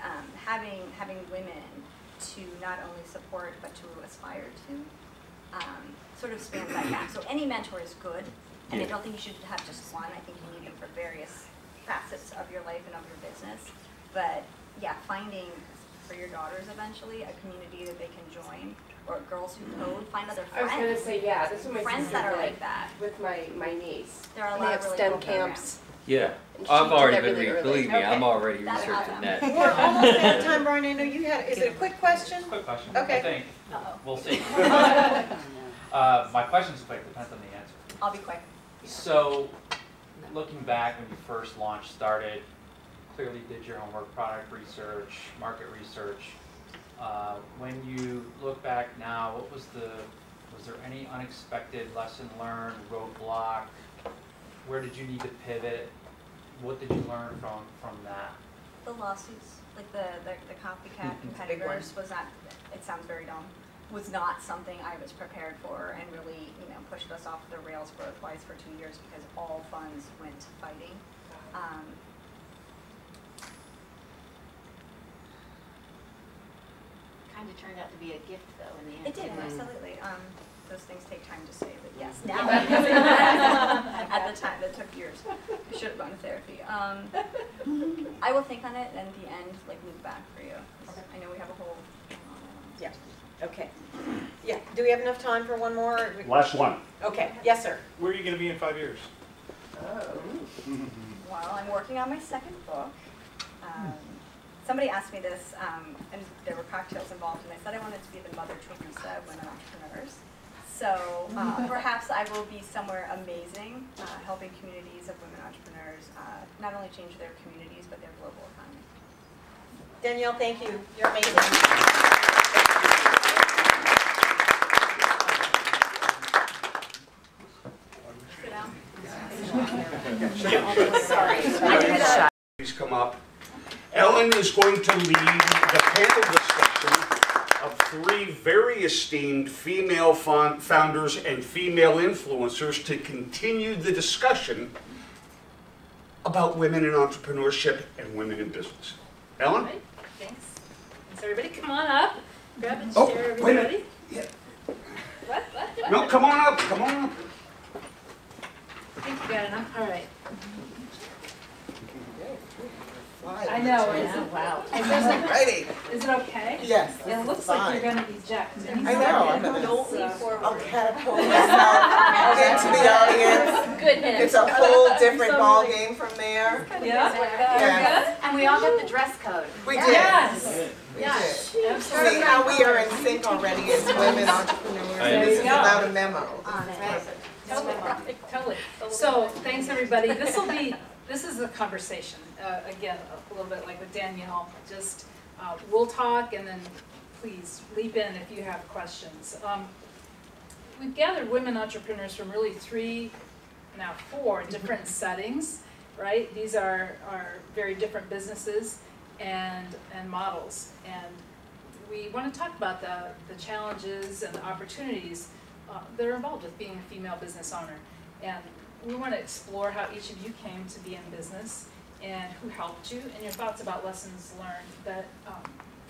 having women to not only support but to aspire to sort of spans that gap. So any mentor is good, and I don't think you should have just one. I think you need them for various facets of your life and of your business. But yeah, finding for your daughters eventually a community that they can join, or girls who code, find other friends. I was gonna say, yeah, that's what my friends sister that are did like that. with my niece. There are a And lot they of have really STEM cool camps. Yeah, And she I've did already that been, really early. believe me, I'm Okay. already That's researching awesome. that. We're almost out of time, Brian. I know you had, is it a quick question? Quick question. Okay. I think. Uh-oh. We'll see. My question's quick, depends on the answer. I'll be quick. So, looking back when you first launched, started, clearly did your homework, product research, market research. When you look back now, was there any unexpected lesson learned, roadblock? Where did you need to pivot? What did you learn from that? The lawsuits, like the copycat competitors, was not, it sounds very dumb, was not something I was prepared for, and really, pushed us off the rails growth-wise for 2 years because all funds went to fighting. Kind of turned out to be a gift, though, in the end. It did, Yeah. absolutely. Those things take time to say, but yes, now I can say that. At the time, that took years. I should have gone to therapy. I will think on it, and at the end, loop back for you. I know we have a whole. Yeah. Okay. Yeah. Do we have enough time for one more? Last one. Okay. Yes, sir. Where are you going to be in 5 years? Well, I'm working on my second book. Somebody asked me this, and there were cocktails involved, and I said I wanted to be the Mother Teresa of women entrepreneurs. So perhaps I will be somewhere amazing, helping communities of women entrepreneurs not only change their communities, but their global economy. Danielle, thank you. You're amazing. Sit down. Sorry. Please come up. Ellen is going to lead the panel discussion of 3 very esteemed female founders and female influencers to continue the discussion about women in entrepreneurship and women in business. Ellen? Right, thanks. So everybody come on up. Grab a chair, Oh, everybody. wait a minute. Yeah. What? No, come on up, come on up. I think you got enough. All right. I know. Wow. Ready. Is it okay? Yes. It looks like you're going to eject. I know. I'm gonna Don't lean forward. I'll catapult myself into the audience. Goodness. It's a whole different ball game from there. Yeah. Yes. And we all got the dress code. We did. Yes. We Yes. did. See how we are in sync already as women entrepreneurs. And this is about a memo. Totally. So thanks everybody. This is a conversation. Again, a little bit like with Danielle. Just we'll talk, and then please leap in if you have questions. We've gathered women entrepreneurs from really 3, now 4 different settings, right? These are very different businesses and models, and we want to talk about the challenges and the opportunities that are involved with being a female business owner. And we want to explore how each of you came to be in business and who helped you, and your thoughts about lessons learned that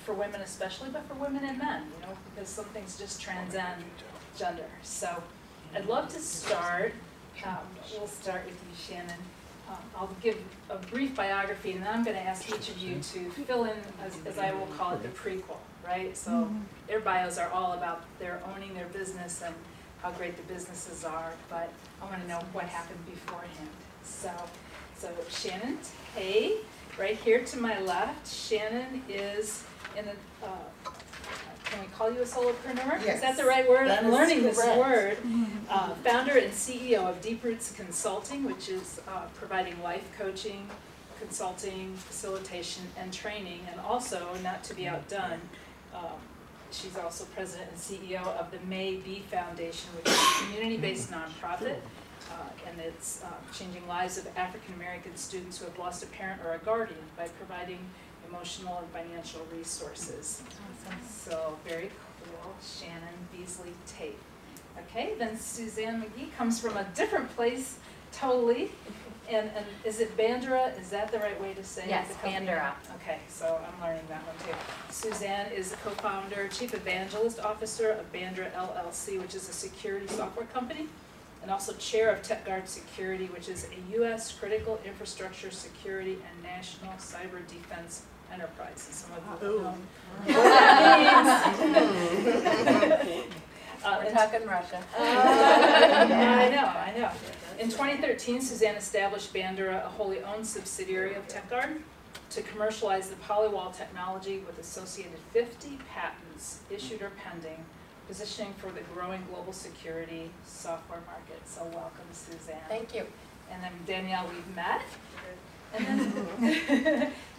for women especially, but for women and men, because some things just transcend gender. So I'd love to start. We'll start with you, Shannon. I'll give a brief biography, and then I'm going to ask each of you to fill in, as I will call it, the prequel, right? So their bios are all about their owning their business and how great the businesses are, but I want to know what happened beforehand. So Shannon Tate, right here to my left. Shannon is in the, can we call you a solopreneur? Yes. Is that the right word? That I'm is learning this correct. word. Founder and CEO of Deep Roots Consulting, which is providing life coaching, consulting, facilitation, and training, and also, not to be outdone, she's also president and CEO of the May Be Foundation, which is a community-based nonprofit, and it's changing lives of African American students who have lost a parent or a guardian by providing emotional and financial resources. So very cool, Shannon Beasley Tate. Okay, then Suzanne Magee comes from a different place totally. And is it Bandura? Is that the right way to say it? Yes, Bandura. Okay, so I'm learning that one too. Suzanne is the co-founder, chief evangelist officer of Bandura LLC, which is a security software company, and also chair of TechGuard Security, which is a U.S. critical infrastructure security and national cyber defense enterprise. And some of you know what that means. We're talking Russia. I know. In 2013, Suzanne established Bandura, a wholly owned subsidiary of TechGuard, to commercialize the polywall technology with associated 50 patents issued or pending, positioning for the growing global security software market. So welcome, Suzanne. Thank you. And then Danielle, we've met.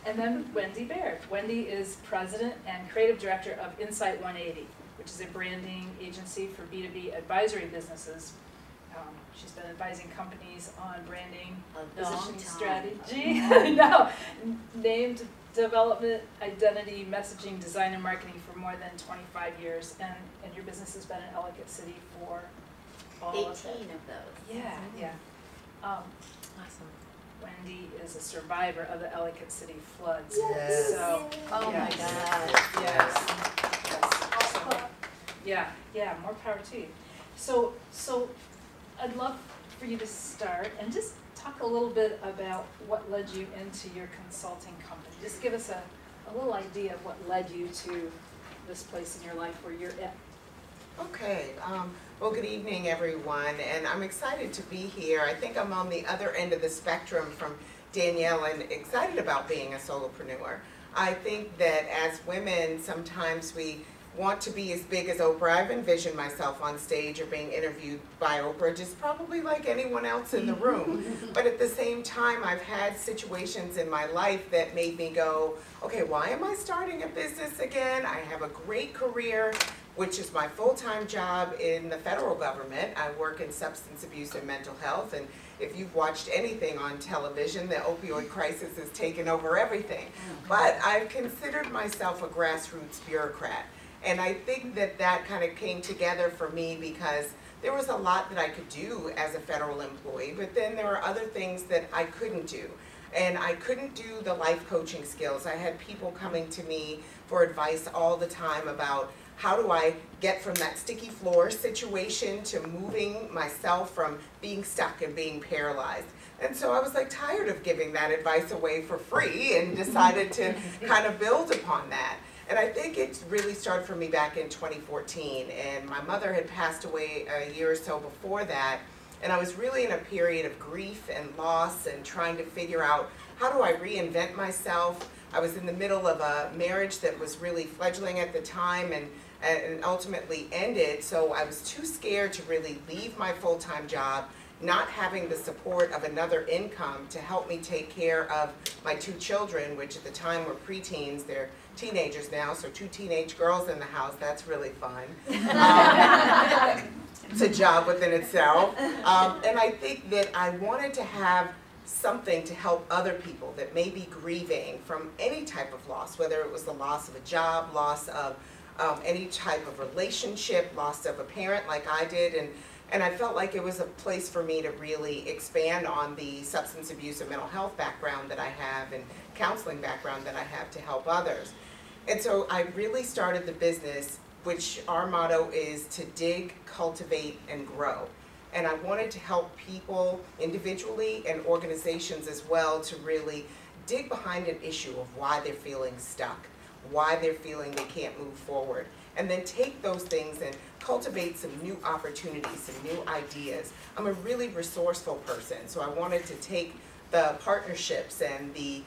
And then Wendy Baird. Wendy is president and creative director of Insight 180, which is a branding agency for B2B advisory businesses. She's been advising companies on branding, positioning strategy, named development, identity, messaging, design, and marketing for more than 25 years. And your business has been in Ellicott City for all 18 of of those. Yeah. Awesome. Wendy is a survivor of the Ellicott City floods. Yes. So, Oh my God. Yes. Yeah, more power to you. So I'd love for you to start and just talk a little bit about what led you into your consulting company. Just give us a little idea of what led you to this place in your life where you're at. Okay, well, good evening, everyone, and I'm excited to be here. I think I'm on the other end of the spectrum from Danielle and excited about being a solopreneur. I think that as women, sometimes we want to be as big as Oprah. I've envisioned myself on stage or being interviewed by Oprah, just probably like anyone else in the room. But at the same time, I've had situations in my life that made me go, okay, why am I starting a business again? I have a great career, which is my full-time job in the federal government. I work in substance abuse and mental health, and if you've watched anything on television, the opioid crisis has taken over everything. But I've considered myself a grassroots bureaucrat. And I think that kind of came together for me because there was a lot that I could do as a federal employee, but then there were other things that I couldn't do. And I couldn't do the life coaching skills. I had people coming to me for advice all the time about how do I get from that sticky floor situation to moving myself from being stuck and being paralyzed. And so I was like tired of giving that advice away for free and decided to kind of build upon that. And I think it really started for me back in 2014, and my mother had passed away a year or so before that, and I was really in a period of grief and loss and trying to figure out how do I reinvent myself. I was in the middle of a marriage that was really fledgling at the time and ultimately ended, so I was too scared to really leave my full-time job, not having the support of another income to help me take care of my 2 children, which at the time were preteens. They're teenagers now, so 2 teenage girls in the house, that's really fun. It's a job within itself. And I think that I wanted to have something to help other people that may be grieving from any type of loss, whether it was the loss of a job, loss of any type of relationship, loss of a parent like I did, and I felt like it was a place for me to really expand on the substance abuse and mental health background that I have and counseling background that I have to help others. And so I really started the business, which our motto is to dig, cultivate, and grow. And I wanted to help people individually and organizations as well to really dig behind an issue of why they're feeling stuck, why they're feeling they can't move forward, and then take those things and cultivate some new opportunities, some new ideas. I'm a really resourceful person, so I wanted to take the partnerships and the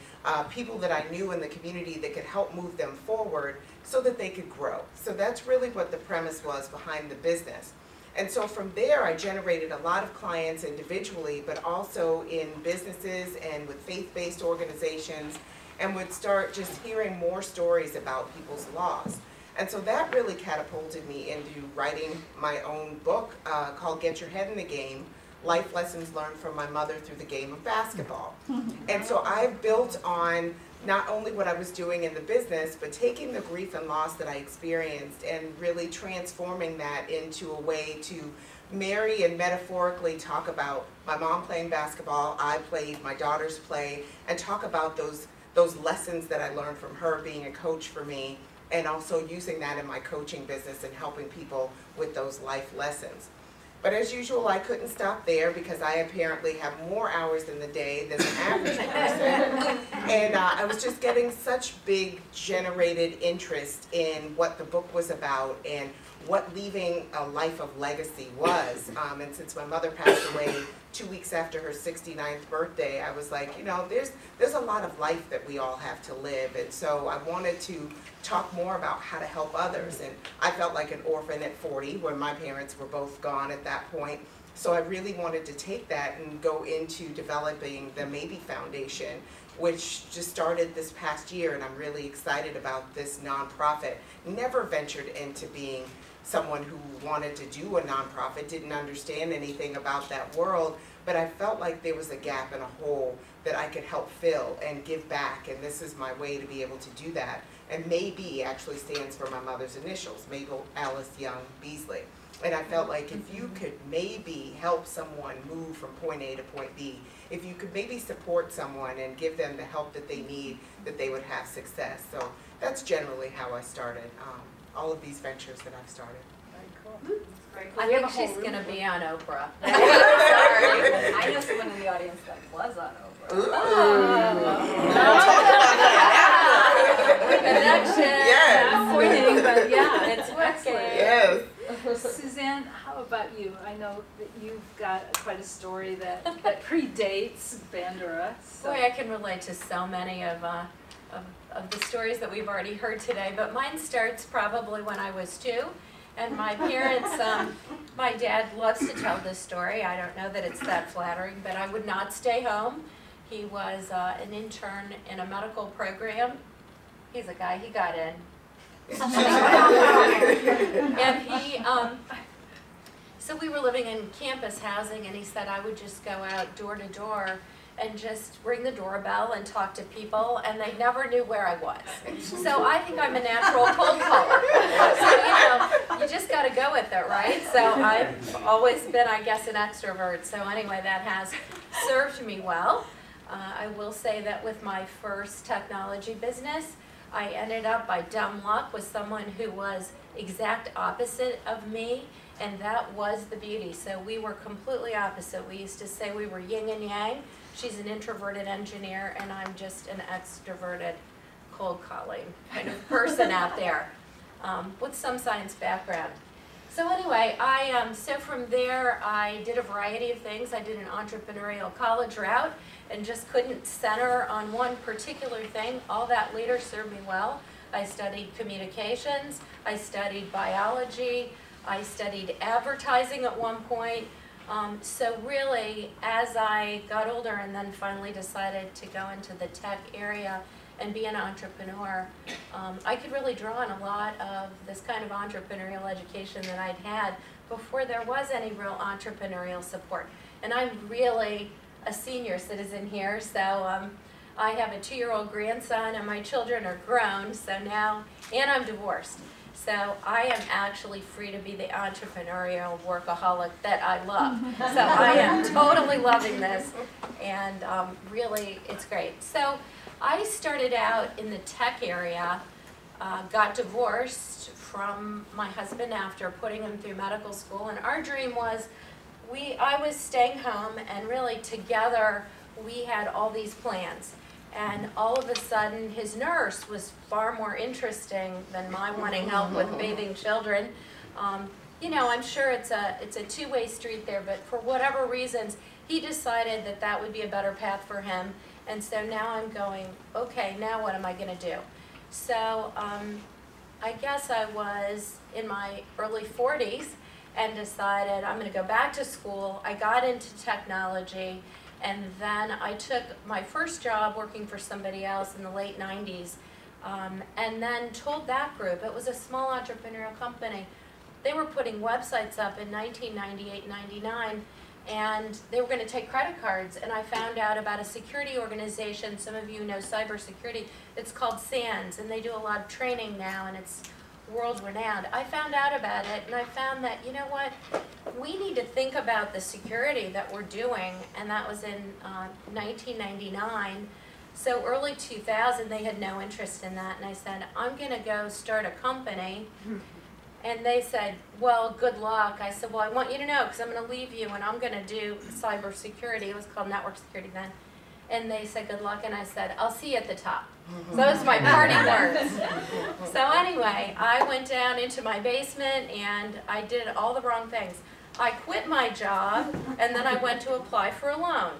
people that I knew in the community that could help move them forward so that they could grow. So that's really what the premise was behind the business. And so from there, I generated a lot of clients individually, but also in businesses and with faith-based organizations, and would start just hearing more stories about people's loss. And so that really catapulted me into writing my own book called Get Your Head in the Game, Life Lessons Learned from My Mother Through the Game of Basketball. And so I've built on not only what I was doing in the business, but taking the grief and loss that I experienced and really transforming that into a way to marry and metaphorically talk about my mom playing basketball, I played, my daughters play, and talk about those lessons that I learned from her being a coach for me, and also using that in my coaching business and helping people with those life lessons. But as usual, I couldn't stop there because I apparently have more hours in the day than the average person. And I was just getting such big generated interest in what the book was about and what leaving a life of legacy was. And since my mother passed away 2 weeks after her 69th birthday, I was like, you know, there's a lot of life that we all have to live. And so I wanted to talk more about how to help others. And I felt like an orphan at 40 when my parents were both gone at that point. So I really wanted to take that and go into developing the Maybe Foundation, which just started this past year, and I'm really excited about this nonprofit. Never ventured into being someone who wanted to do a nonprofit, didn't understand anything about that world, but I felt like there was a gap and a hole that I could help fill and give back, and this is my way to be able to do that. And Maybe actually stands for my mother's initials, Mabel Alice Young Beasley. And I felt like if you could maybe help someone move from point A to point B, if you could maybe support someone and give them the help that they need, that they would have success. So that's generally how I started all of these ventures that I've started. I think she's going to be on Oprah. Sorry. I know someone in the audience that was on Oprah. Ooh. Connection. Yes. Not pointing, but yeah, it's working. Yes. Suzanne, how about you? I know that you've got quite a story that predates Bandura. So. Boy, I can relate to so many of the stories that we've already heard today, but mine starts probably when I was 2. And my parents, my dad loves to tell this story. I don't know that it's that flattering, but I would not stay home. He was an intern in a medical program. He's a guy, he got in. And he, so we were living in campus housing, and he said I would just go out door to door and just ring the doorbell and talk to people, and they never knew where I was. So I think I'm a natural cold caller. So, you know, you just got to go with it, right? So I've always been, I guess, an extrovert. So anyway, that has served me well. I will say that with my first technology business, I ended up by dumb luck with someone who was exact opposite of me, and that was the beauty. So we were completely opposite. We used to say we were yin and yang. She's an introverted engineer, and I'm just an extroverted, cold calling kind of person out there with some science background. So anyway, so from there, I did a variety of things. I did an entrepreneurial college route and just couldn't center on one particular thing. All that later served me well. I studied communications. I studied biology. I studied advertising at one point. So really, as I got older and then finally decided to go into the tech area and be an entrepreneur, I could really draw on a lot of this kind of entrepreneurial education that I'd had before there was any real entrepreneurial support. And I'm really a senior citizen here, so I have a 2-year-old grandson, and my children are grown, so now, and I'm divorced. So I am actually free to be the entrepreneurial workaholic that I love. So I am totally loving this, and really, it's great. So I started out in the tech area, got divorced from my husband after putting him through medical school, and our dream was, I was staying home, and really together we had all these plans. And all of a sudden, his nurse was far more interesting than my wanting help with bathing children. You know, I'm sure it's a two-way street there, but for whatever reasons, he decided that that would be a better path for him. And so now I'm going, okay, now what am I going to do? So I guess I was in my early 40s and decided I'm going to go back to school. I got into technology. And then I took my first job working for somebody else in the late 90s, and then told that group, it was a small entrepreneurial company, they were putting websites up in 1998, 99, and they were going to take credit cards, and I found out about a security organization, some of you know cybersecurity, it's called SANS, and they do a lot of training now, and it's world-renowned. I found out about it, and I found that, you know what, we need to think about the security that we're doing, and that was in 1999. So early 2000, they had no interest in that, and I said, I'm going to go start a company And they said, well, good luck. I said, well, I want you to know because I'm going to leave you and I'm going to do cybersecurity. It was called network security then. And they said, good luck. And I said, I'll see you at the top. So those are my parting words. So anyway, I went down into my basement and I did all the wrong things. I quit my job and then I went to apply for a loan.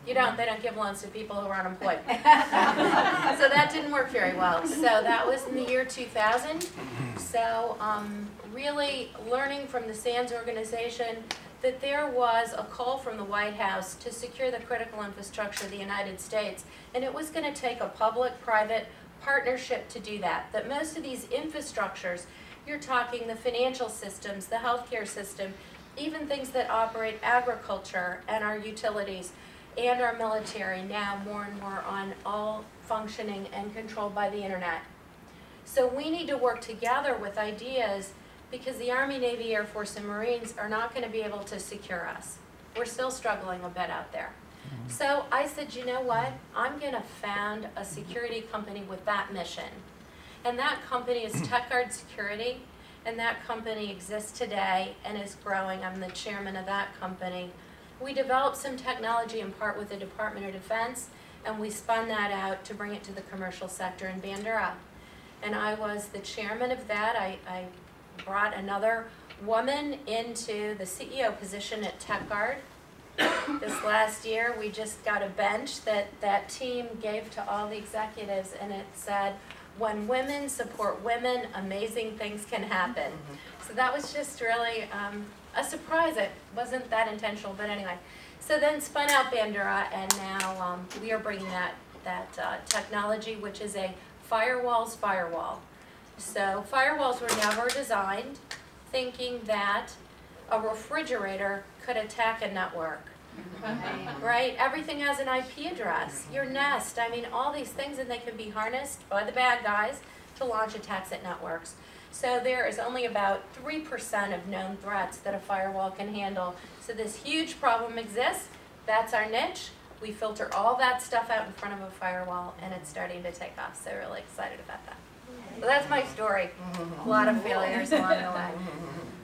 They don't give loans to people who are unemployed. So that didn't work very well. So that was in the year 2000. So really learning from the SANS organization that there was a call from the White House to secure the critical infrastructure of the United States. And it was going to take a public-private partnership to do that. That most of these infrastructures, you're talking the financial systems, the healthcare system, even things that operate agriculture and our utilities, and our military now more and more on all functioning and controlled by the internet. So we need to work together with ideas because the Army, Navy, Air Force, and Marines are not going to be able to secure us. We're still struggling a bit out there. So I said, you know what? I'm going to found a security company with that mission. And that company is TechGuard Security, and that company exists today and is growing. I'm the chairman of that company. We developed some technology in part with the Department of Defense, and we spun that out to bring it to the commercial sector in Bandura. And I was the chairman of that. I brought another woman into the CEO position at TechGuard. This last year, we just got a bench that team gave to all the executives, and it said, when women support women, amazing things can happen. So that was just really a surprise. It wasn't that intentional, but anyway. So then spun out Bandura, and now we are bringing that technology, which is a firewall's firewall. So firewalls were never designed thinking that a refrigerator could attack a network. Right? Everything has an IP address. Your Nest, I mean, all these things, and they can be harnessed by the bad guys to launch attacks at networks. So there is only about 3% of known threats that a firewall can handle. So this huge problem exists. That's our niche. We filter all that stuff out in front of a firewall, and it's starting to take off. So really excited about that. So that's my story. A lot of failures along the way.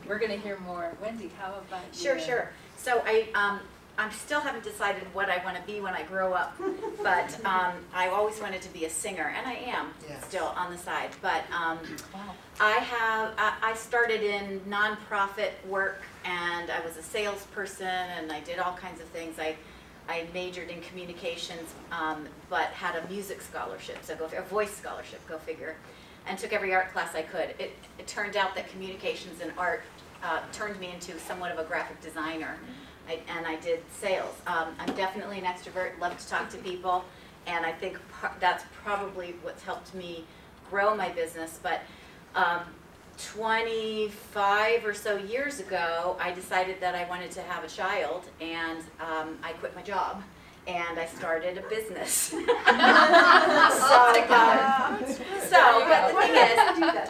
We're going to hear more. Wendy, how about you? Sure. So I still haven't decided what I want to be when I grow up, but I always wanted to be a singer, and I am still on the side. But I started in nonprofit work, and I was a salesperson, and I did all kinds of things. I majored in communications, but had a music scholarship, so a voice scholarship, go figure, and took every art class I could. It turned out that communications and art turned me into somewhat of a graphic designer. And I did sales. I'm definitely an extrovert, love to talk to people, and I think that's probably what's helped me grow my business. But 25 or so years ago, I decided that I wanted to have a child, and I quit my job, and I started a business. But the thing is,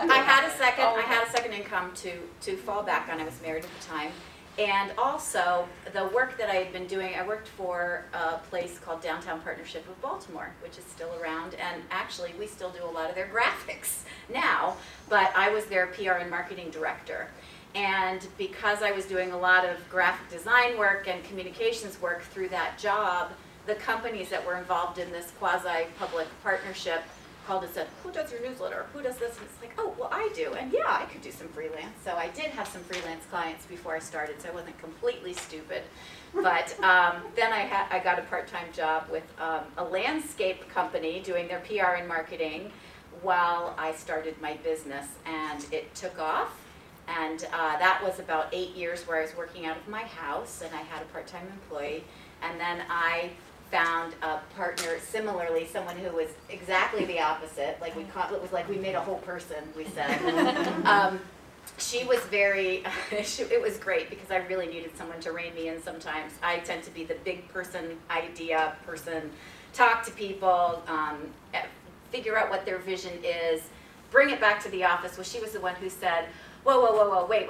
I had a second income to fall back on. I was married at the time. And also, the work that I had been doing, I worked for a place called Downtown Partnership of Baltimore, which is still around, and actually we still do a lot of their graphics now, but I was their PR and marketing director. And because I was doing a lot of graphic design work and communications work through that job, the companies that were involved in this quasi-public partnership called and said, who does your newsletter? Who does this? And it's like, oh, well, I do. And yeah, I could do some freelance. So I did have some freelance clients before I started, so I wasn't completely stupid. But then I got a part-time job with a landscape company doing their PR and marketing while I started my business. And it took off. And that was about 8 years where I was working out of my house, and I had a part-time employee. And then I found a partner, similarly, someone who was exactly the opposite. Like it was like we made a whole person, we said. She was very, it was great because I really needed someone to rein me in sometimes. I tend to be the big person, idea person, talk to people, figure out what their vision is, bring it back to the office. Well, she was the one who said, whoa, wait.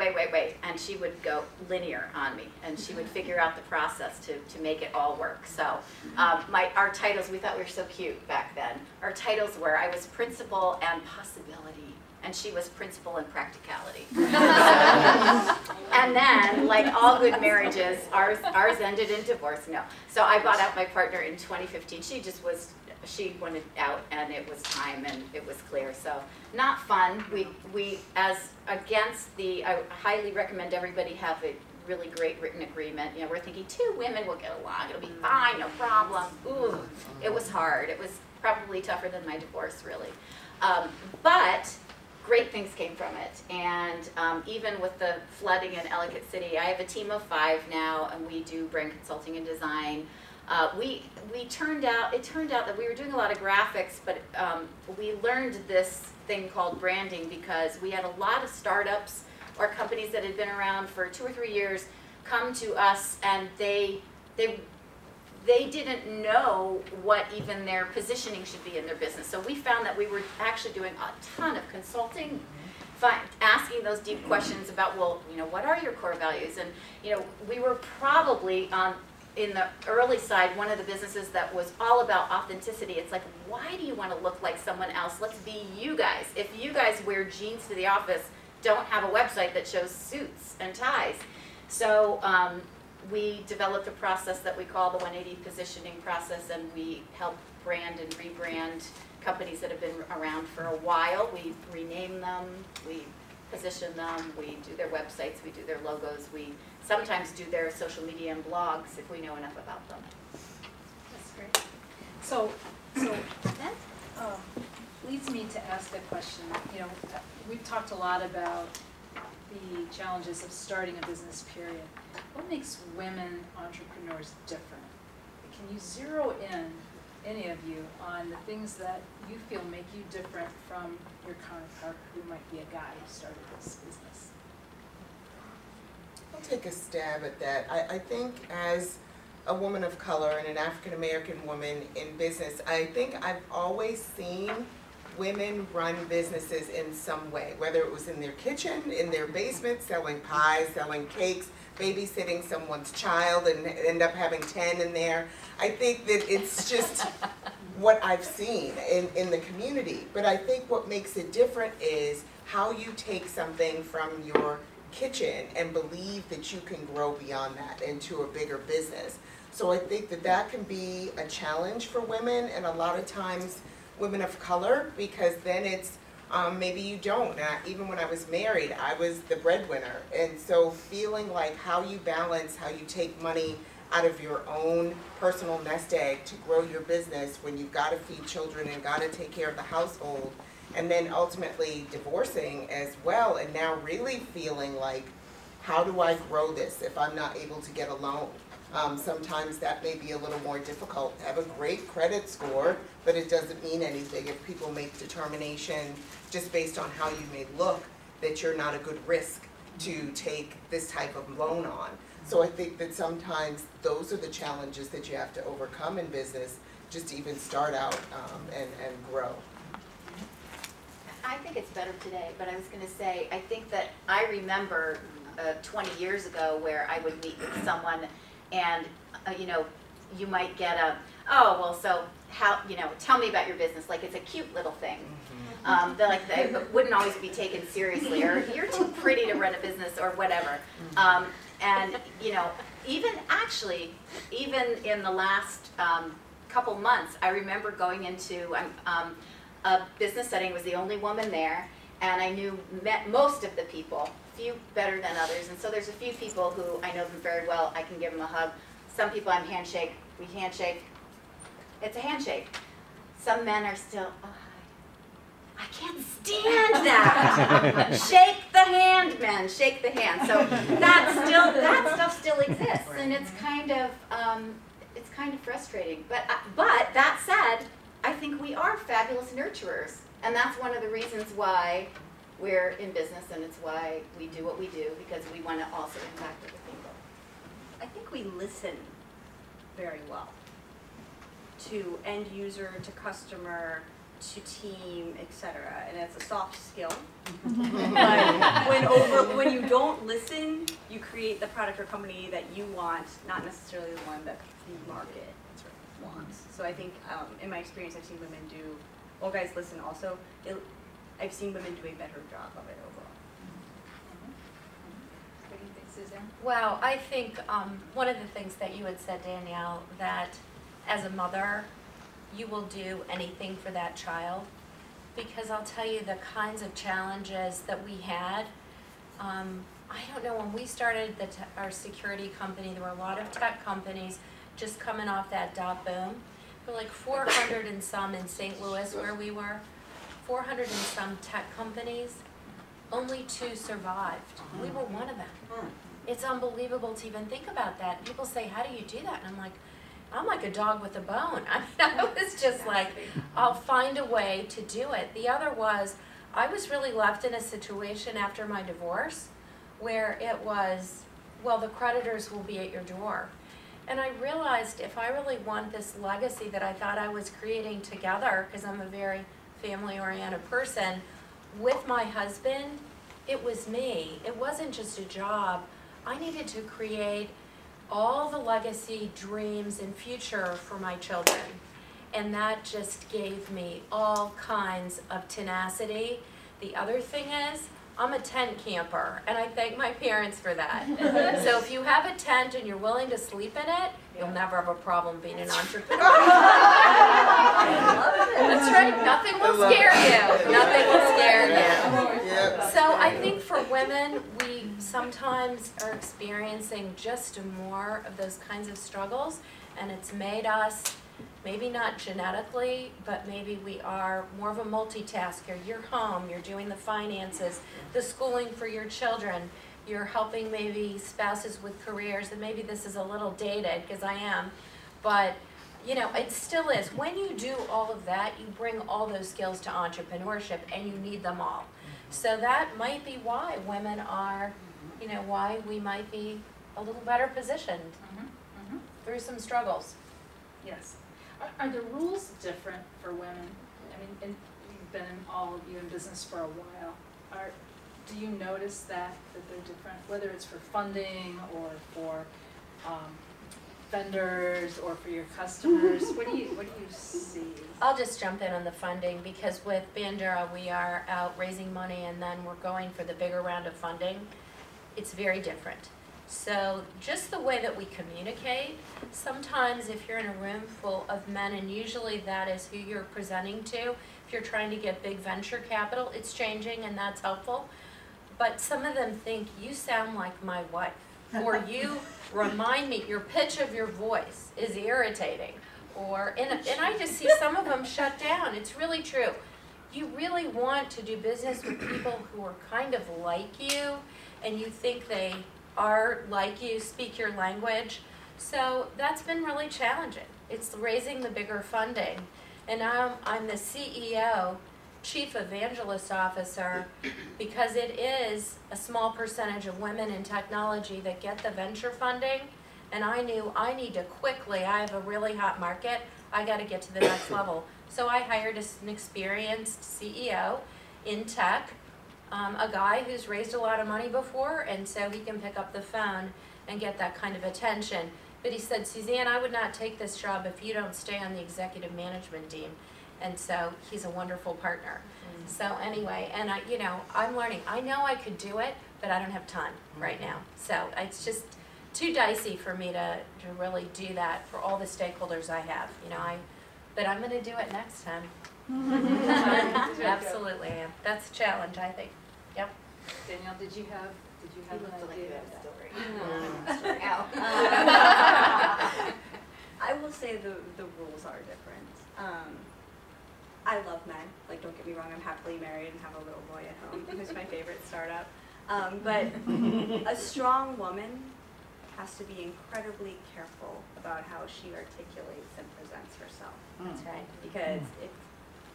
And she would go linear on me, and she would figure out the process to make it all work. So our titles, we thought we were so cute back then. Our titles were, I was principal and possibility and she was principle and practicality. And then, like all good marriages, ours ended in divorce. No. So I bought out my partner in 2015. She wanted out, and it was time, and it was clear. So not fun. We as against the, I highly recommend everybody have a really great written agreement. You know, we're thinking 2 women will get along. It'll be fine, no problem. Ooh, it was hard. It was probably tougher than my divorce, really. But great things came from it. And even with the flooding in Ellicott City, I have a team of 5 now, and we do brand consulting and design. It turned out that we were doing a lot of graphics, but we learned this thing called branding because we had a lot of startups or companies that had been around for 2 or 3 years come to us, and they didn't know what even their positioning should be in their business. So we found that we were actually doing a ton of consulting, asking those deep questions about, well, you know, what are your core values? And, you know, we were probably in the early side, one of the businesses that was all about authenticity. It's like, why do you want to look like someone else? Let's be you guys. If you guys wear jeans to the office, don't have a website that shows suits and ties. So we developed a process that we call the 180 positioning process, and we help brand and rebrand companies that have been around for a while. We rename them, we position them, we do their websites, we do their logos, we sometimes do their social media and blogs if we know enough about them. That's great. So that leads me to ask a question. You know, we've talked a lot about the challenges of starting a business, period. What makes women entrepreneurs different? Can you zero in, any of you, on the things that you feel make you different from your counterpart who might be a guy who started this business? I'll take a stab at that. I think as a woman of color and an African American woman in business, I think I've always seen women run businesses in some way, whether it was in their kitchen, in their basement, selling pies, selling cakes, babysitting someone's child and end up having 10 in there. I think that it's just what I've seen in the community. But I think what makes it different is how you take something from your kitchen and believe that you can grow beyond that into a bigger business. So I think that that can be a challenge for women, and a lot of times women of color, because then it's maybe you don't. Even when I was married, I was the breadwinner, and so feeling like how you balance, how you take money out of your own personal nest egg to grow your business when you've got to feed children and got to take care of the household, and then ultimately divorcing as well, and now really feeling like, how do I grow this if I'm not able to get a loan? Sometimes that may be a little more difficult. Have a great credit score, but it doesn't mean anything if people make determination just based on how you may look that you're not a good risk to take this type of loan on. So I think that sometimes those are the challenges that you have to overcome in business just to even start out and grow. I think it's better today, but I was going to say, I think that I remember 20 years ago where I would meet with someone and, you know, you might get a, oh, well, so how, you know, tell me about your business. Like, it's a cute little thing. They wouldn't always be taken seriously, or you're too pretty to run a business, or whatever. And, you know, even in the last couple months, I remember going into a business setting, was the only woman there, and I met most of the people, few better than others, and so there's a few people who I know them very well, I can give them a hug. Some people we handshake, it's a handshake. Some men are still, oh, hi. I can't stand that. Shake the hand, men, shake the hand. So that stuff still exists, and it's kind of frustrating. But that said, I think we are fabulous nurturers, and that's one of the reasons why we're in business, and it's why we do what we do, because we want to also impact other people. I think we listen very well to end user, to customer, to team, etc. And it's a soft skill. But when you don't listen, you create the product or company that you want, not necessarily the one that the market wants. So I think, in my experience, I've seen women do, well, guys listen also. I've seen women do a better job of it overall. What do you think, Suzanne? Well, I think one of the things that you had said, Danielle, that as a mother, you will do anything for that child. Because I'll tell you the kinds of challenges that we had. I don't know, when we started our security company, there were a lot of tech companies just coming off that dot boom. There were like 400 and some in St. Louis where we were, 400 and some tech companies. Only 2 survived. We were one of them. It's unbelievable to even think about that. People say, how do you do that? And I'm like a dog with a bone. I mean, I was just like, I'll find a way to do it. The other was, I was really left in a situation after my divorce where it was, well, the creditors will be at your door. And I realized if I really want this legacy that I thought I was creating together, because I'm a very family-oriented person, with my husband, it was me. It wasn't just a job. I needed to create all the legacy, dreams, and future for my children. And that just gave me all kinds of tenacity. The other thing is, I'm a tent camper, and I thank my parents for that. So if you have a tent and you're willing to sleep in it, you'll never have a problem being an entrepreneur. That's right, nothing will scare you. Nothing will scare you. So I think for women, we sometimes are experiencing just more of those kinds of struggles, and it's made us, maybe not genetically, but maybe we are more of a multitasker. You're home, you're doing the finances, the schooling for your children, you're helping maybe spouses with careers, and maybe this is a little dated, because I am, but you know, it still is. When you do all of that, you bring all those skills to entrepreneurship, and you need them all. So that might be why women are, you know, why we might be a little better positioned through some struggles. Yes. Are the rules different for women? I mean, and you've been all of you in business for a while. Do you notice that they're different, whether it's for funding or for vendors or for your customers? What do you see? I'll just jump in on the funding, because with Bandura we are out raising money and then we're going for the bigger round of funding. It's very different. So just the way that we communicate, sometimes if you're in a room full of men, and usually that is who you're presenting to, if you're trying to get big venture capital, it's changing and that's helpful. But some of them think, you sound like my wife, or you remind me, your pitch of your voice is irritating. Or, and I just see some of them shut down. It's really true. You really want to do business with people who are kind of like you, and you think they are like you, speak your language. So that's been really challenging. It's raising the bigger funding. And now I'm the CEO, Chief Evangelist Officer, because it is a small percentage of women in technology that get the venture funding. And I knew I need to quickly, I have a really hot market, I got to get to the next level. So I hired an experienced CEO in tech, a guy who's raised a lot of money before, and so he can pick up the phone and get that kind of attention. But he said, Suzanne, I would not take this job if you don't stay on the executive management team. And so he's a wonderful partner. So anyway, and I'm learning. I know I could do it, but I don't have time right now. So it's just too dicey for me to really do that for all the stakeholders I have. But I'm going to do it next time. Absolutely am. That's a challenge, I think. Yep. Danielle, did you have an idea? I will say the rules are different. I love men. Like, don't get me wrong, I'm happily married and have a little boy at home, who's my favorite startup. But a strong woman has to be incredibly careful about how she articulates and presents herself. That's right. Because if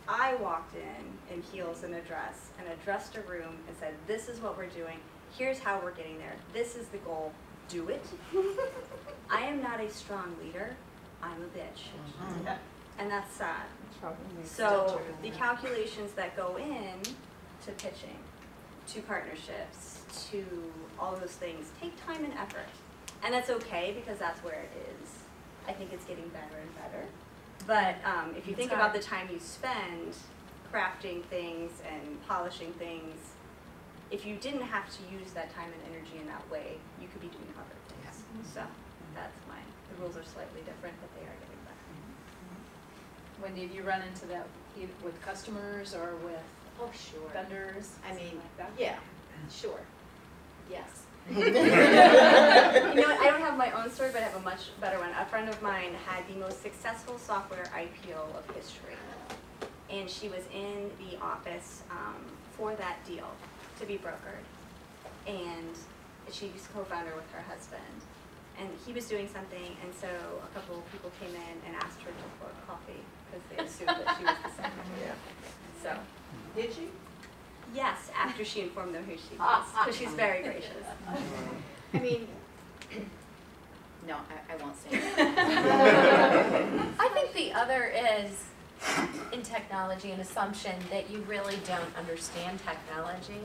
I walked in heels and a dress, and addressed a room and said, this is what we're doing, here's how we're getting there, this is the goal, do it. I am not a strong leader, I'm a bitch. And that's sad. So the calculations that go in to pitching, to partnerships, to all those things take time and effort. And that's okay, because that's where it is. I think it's getting better and better. But if you think about the time you spend crafting things and polishing things, if you didn't have to use that time and energy in that way, you could be doing other things. So that's the rules are slightly different, but they are getting better. Wendy, have you run into that with customers or with vendors? I mean, like that? yeah, sure, yes. You know what, I don't have my own story, but I have a much better one. A friend of mine had the most successful software IPO of history. And she was in the office for that deal to be brokered. And she's co-founder with her husband. And he was doing something, and so a couple of people came in and asked her to pour coffee because they assumed that she was the secretary. So, Did you? yes, after she informed them who she was, because she's very gracious. I mean, no, I won't say it. I think the other is, in technology, an assumption that you really don't understand technology.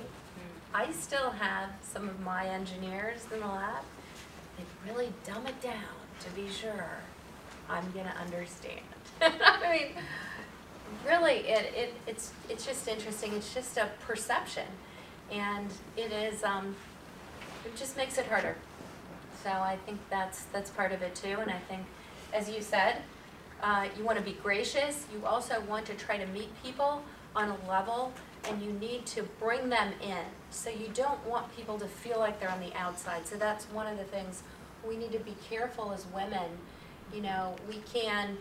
I still have some of my engineers in the lab. They really dumb it down to be sure I'm gonna understand. I mean, really, it's just interesting. It's just a perception, and it is it just makes it harder. So I think that's part of it too. And I think, as you said, you want to be gracious. You also want to try to meet people on a level, and you need to bring them in. So you don't want people to feel like they're on the outside. So that's one of the things we need to be careful as women. You know, we can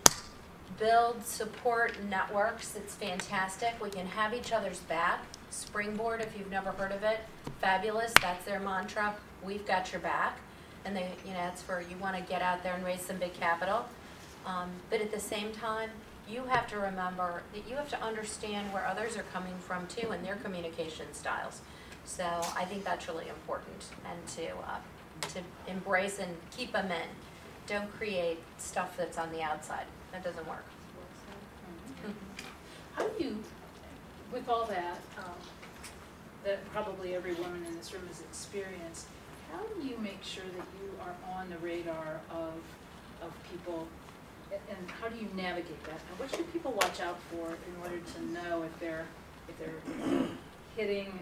build support networks. It's fantastic. We can have each other's back. Springboard, if you've never heard of it, fabulous. That's their mantra. We've got your back. And they, you know, it's for you want to get out there and raise some big capital. But at the same time, you have to remember that you have to understand where others are coming from too and their communication styles. So I think that's really important, and to embrace and keep them in. Don't create stuff that's on the outside. That doesn't work. How do you, with all that, that probably every woman in this room has experienced, how do you make sure that you are on the radar of people, and how do you navigate that? And what should people watch out for in order to know if they're hitting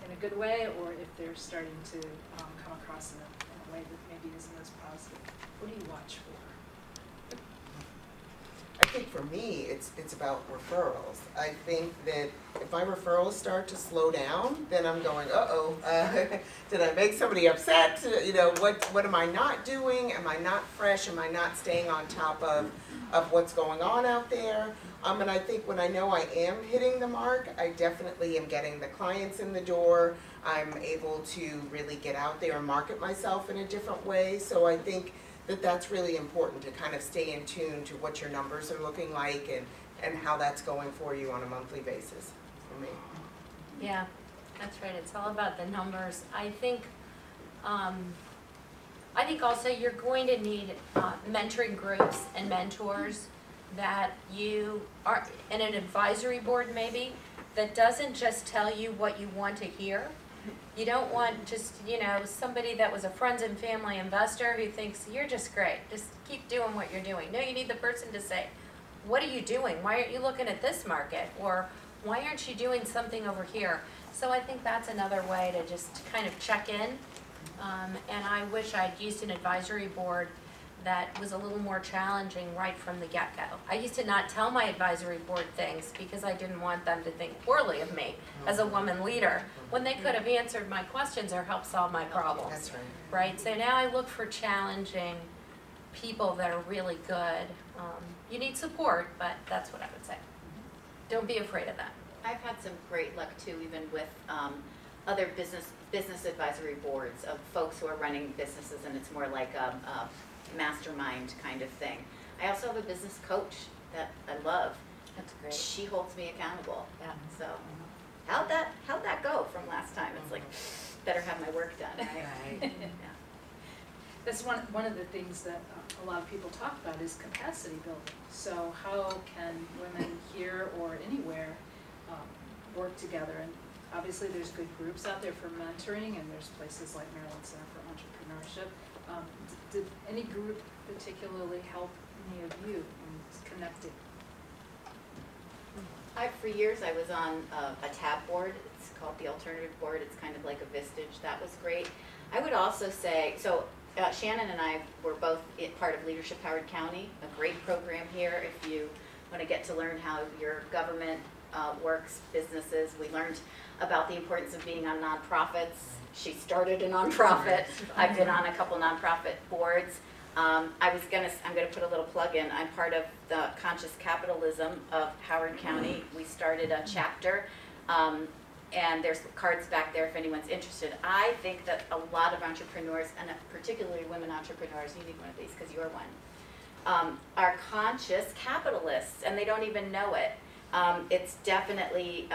in a good way, or if they're starting to come across in a way that maybe isn't as positive? What do you watch for? I think for me, it's about referrals. I think that if my referrals start to slow down, then I'm going, did I make somebody upset? You know, what am I not doing? Am I not fresh? Am I not staying on top of what's going on out there? And I think when I know I am hitting the mark, I definitely am getting the clients in the door. I'm able to really get out there and market myself in a different way. So I think that's really important, to kind of stay in tune to what your numbers are looking like and how that's going for you on a monthly basis for me. Yeah, that's right. It's all about the numbers. I think also you're going to need mentoring groups and mentors that you are in an advisory board maybe that doesn't just tell you what you want to hear. You don't want just, you know, somebody that was a friends and family investor who thinks you're just great, just keep doing what you're doing. No, you need the person to say, what are you doing? Why aren't you looking at this market? Or why aren't you doing something over here? So I think that's another way to just kind of check in. And I wish I'd used an advisory board that was a little more challenging right from the get-go. I used to not tell my advisory board things because I didn't want them to think poorly of me as a woman leader, when they could have answered my questions or helped solve my problems. That's right. Right? So now I look for challenging people that are really good. You need support, but that's what I would say. Don't be afraid of that. I've had some great luck too, even with other business advisory boards of folks who are running businesses, and it's more like a mastermind kind of thing. I also have a business coach that I love. That's great. She holds me accountable. Yeah. So how'd that go from last time? It's like, better have my work done, right? Yeah. That's one of the things that a lot of people talk about is capacity building. So how can women here or anywhere work together? And obviously there's good groups out there for mentoring, and there's places like Maryland Center for Entrepreneurship. Did any group particularly help any of you in connecting? For years, I was on a tab board. It's called the Alternative Board. It's kind of like a Vistage. That was great. I would also say, so Shannon and I were both part of Leadership Howard County, a great program here. If you want to get to learn how your government works, businesses, we learned about the importance of being on nonprofits. She started a nonprofit. I've been on a couple nonprofit boards. I'm gonna put a little plug in. I'm part of the Conscious Capitalism of Howard County. We started a chapter, and there's cards back there if anyone's interested. I think that a lot of entrepreneurs, and particularly women entrepreneurs, you need one of these because you're one, are conscious capitalists, and they don't even know it. It's definitely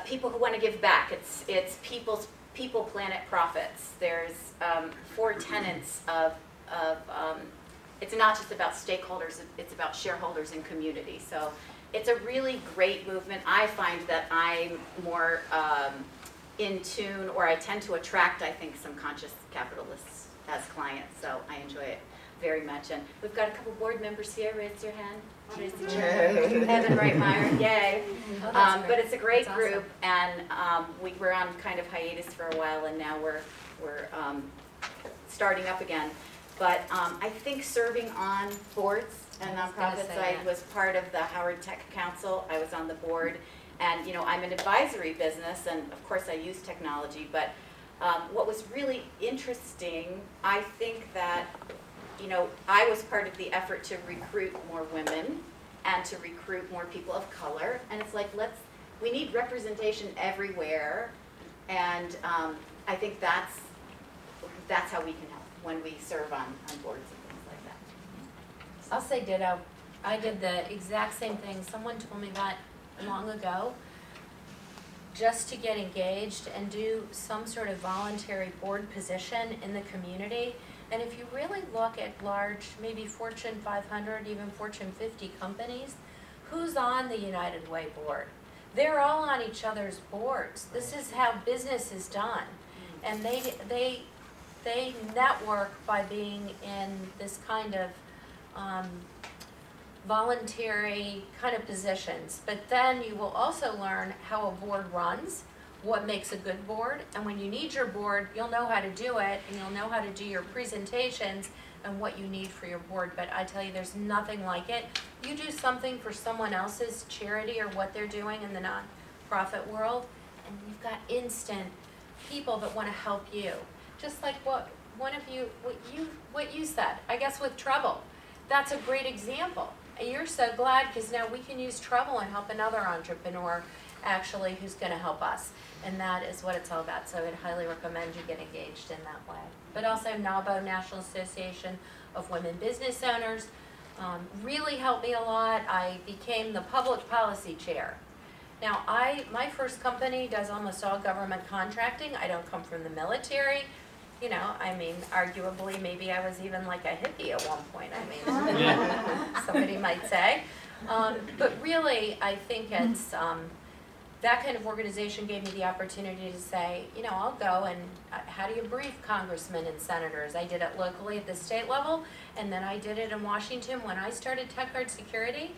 people who want to give back. It's people, planet, profits. There's 4 tenets of it's not just about stakeholders, it's about shareholders and community. So it's a really great movement. I find that I'm more in tune, or I tend to attract, I think, some conscious capitalists as clients. So I enjoy it very much. And we've got a couple board members here. Raise your hand. Evan Reitmeyer, yay. But it's a great group, and we were on kind of hiatus for a while, and now we're starting up again. But I think serving on boards and nonprofits, I was part of the Howard Tech Council. I was on the board, and I'm an advisory business, and of course I use technology, but what was really interesting, I think that I was part of the effort to recruit more women and to recruit more people of color. And it's like, we need representation everywhere. And I think that's how we can help when we serve on boards and things like that. I'll say ditto. I did the exact same thing. Someone told me that long ago, just to get engaged and do some sort of voluntary board position in the community. And if you really look at large, maybe Fortune 500, even Fortune 50 companies, who's on the United Way board? They're all on each other's boards. This is how business is done. And they network by being in this kind of voluntary kind of positions. But then you will also learn how a board runs, what makes a good board, and when you need your board, you'll know how to do it, and you'll know how to do your presentations and what you need for your board. But I tell you, there's nothing like it. You do something for someone else's charity or what they're doing in the nonprofit world, and you've got instant people that want to help you. Just like what you said, I guess with trouble. That's a great example. And you're so glad because now we can use trouble and help another entrepreneur actually who's going to help us. And that is what it's all about. So I'd highly recommend you get engaged in that way. But also NAWBO, National Association of Women Business Owners, really helped me a lot. I became the public policy chair. Now my first company does almost all government contracting. I don't come from the military. Arguably, maybe I was even like a hippie at one point. Somebody might say. But really, I think it's that kind of organization gave me the opportunity to say, I'll go and how do you brief congressmen and senators? I did it locally at the state level, and then I did it in Washington when I started TechGuard Security.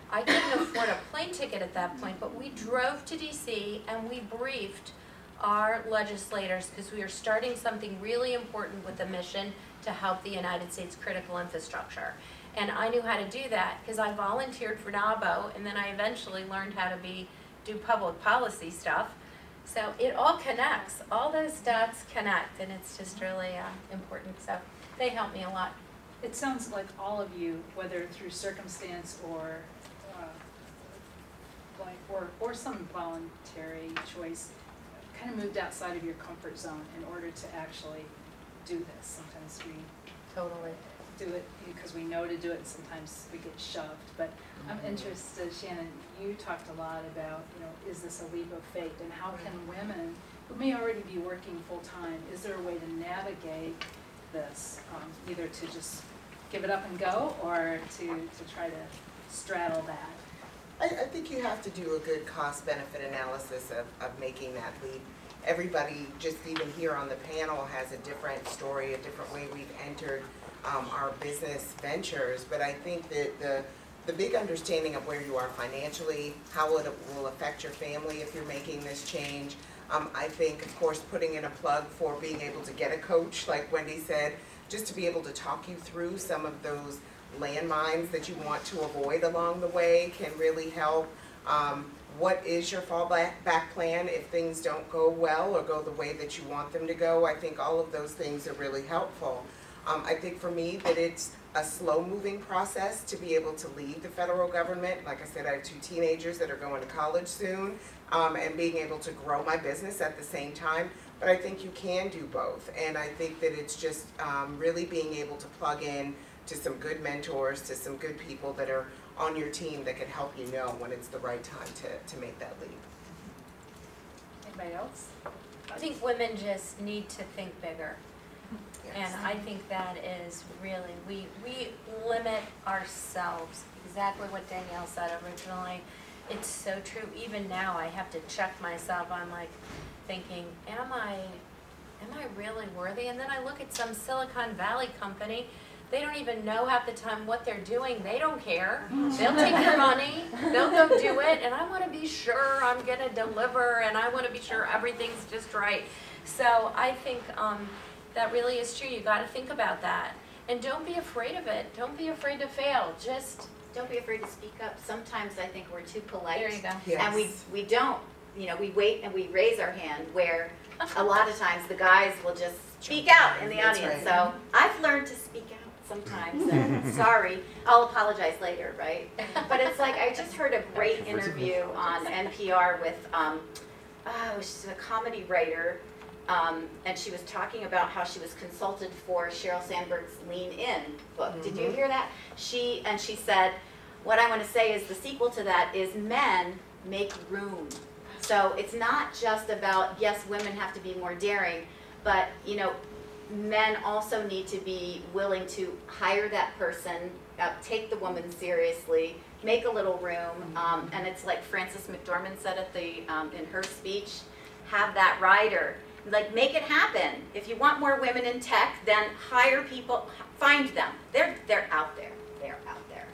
I couldn't afford a plane ticket at that point, but we drove to DC and we briefed our legislators because we were starting something really important with a mission to help the United States critical infrastructure. And I knew how to do that because I volunteered for NAWBO, and then I eventually learned how to do public policy stuff. So it all connects. All those dots connect, and it's just really important. So they helped me a lot. It sounds like all of you, whether through circumstance or some voluntary choice, kind of moved outside of your comfort zone in order to actually do this. Sometimes we totally do it because we know to do it, and sometimes we get shoved. But I'm interested, Shannon, you talked a lot about, is this a leap of faith, and how can women who may already be working full-time, is there a way to navigate this, either to just give it up and go, or to try to straddle that? I think you have to do a good cost-benefit analysis of making that leap. Everybody, just even here on the panel, has a different story, a different way we've entered our business ventures. But I think that the big understanding of where you are financially, how it will affect your family if you're making this change. I think, of course, putting in a plug for being able to get a coach, like Wendy said, just to be able to talk you through some of those landmines that you want to avoid along the way can really help. What is your fallback plan if things don't go well or go the way that you want them to go? I think all of those things are really helpful. I think for me that it's a slow-moving process to be able to leave the federal government. Like I said, I have 2 teenagers that are going to college soon, and being able to grow my business at the same time. But I think you can do both, and I think that it's just really being able to plug in to some good mentors, to some good people that are on your team that can help you know when it's the right time to make that leap. Anybody else? I think women just need to think bigger. Yes. And I think that is really, we limit ourselves, exactly what Danielle said originally. It's so true. Even now I have to check myself. I'm like thinking, am I really worthy? And then I look at some Silicon Valley company, they don't even know half the time what they're doing. They don't care. They'll take your money, they'll go do it, and I want to be sure I'm going to deliver, and I want to be sure everything's just right. So I think that really is true. You got to think about that. And don't be afraid of it. Don't be afraid to fail. Just don't be afraid to speak up. Sometimes I think we're too polite. There you go. Yes. And we don't, you know, we wait and we raise our hand, where a lot of times the guys will just speak out in the That's audience. right. So I've learned to speak out sometimes. And sorry, I'll apologize later, right? But it's like, I just heard a great interview on NPR with, she's a comedy writer, and she was talking about how she was consulted for Sheryl Sandberg's Lean In book. Did you hear that? She said, what I want to say is the sequel to that is men make room. So it's not just about, yes, women have to be more daring, but, you know, men also need to be willing to hire that person, take the woman seriously, make a little room, and it's like Frances McDormand said at the in her speech, have that rider, like make it happen. If you want more women in tech, then hire people, find them. They're out there. They're out there.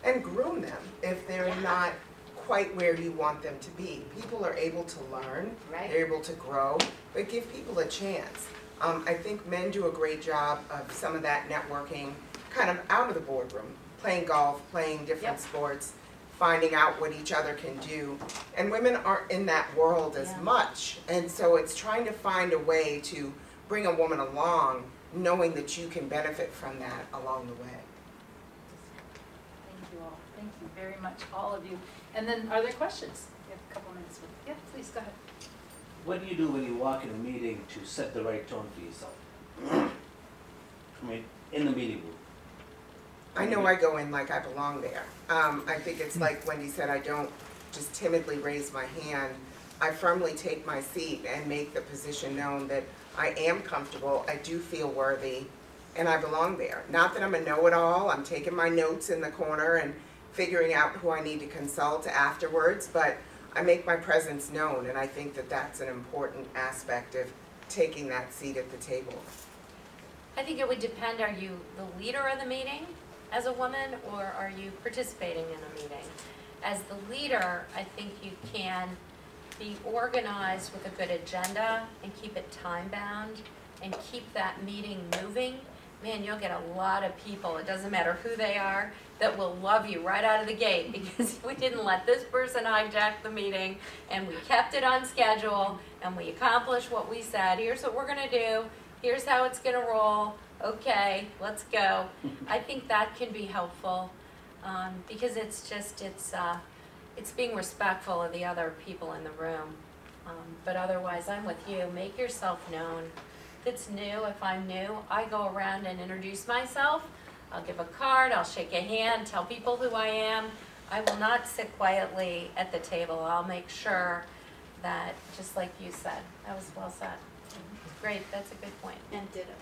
And groom them if they're not quite where you want them to be. People are able to learn, they're able to grow, but give people a chance. I think men do a great job of some of that networking kind of out of the boardroom, playing golf, playing different sports, finding out what each other can do. And women aren't in that world as much. And so it's trying to find a way to bring a woman along, knowing that you can benefit from that along the way. Thank you all. Thank you very much, all of you. And then, are there questions? We have a couple minutes. Yeah, please, go ahead. What do you do when you walk in a meeting to set the right tone for yourself? I mean, in the meeting room. I know I go in like I belong there. I think it's like Wendy said, I don't just timidly raise my hand. I firmly take my seat and make the position known that I am comfortable, I do feel worthy, and I belong there. Not that I'm a know-it-all, I'm taking my notes in the corner and figuring out who I need to consult afterwards, but I make my presence known, and I think that that's an important aspect of taking that seat at the table. I think it would depend, are you the leader of the meeting as a woman, or are you participating in a meeting? As the leader, I think you can be organized with a good agenda and keep it time bound and keep that meeting moving. Man, you'll get a lot of people, it doesn't matter who they are, that will love you right out of the gate because we didn't let this person hijack the meeting and we kept it on schedule and we accomplished what we said. Here's what we're going to do. Here's how it's going to roll. Okay, let's go. I think that can be helpful because it's just, it's being respectful of the other people in the room. But otherwise, I'm with you. Make yourself known. If it's new, if I'm new, I go around and introduce myself. I'll give a card, I'll shake a hand, tell people who I am. I will not sit quietly at the table. I'll make sure that, just like you said, that was well said. Great, that's a good point. And ditto.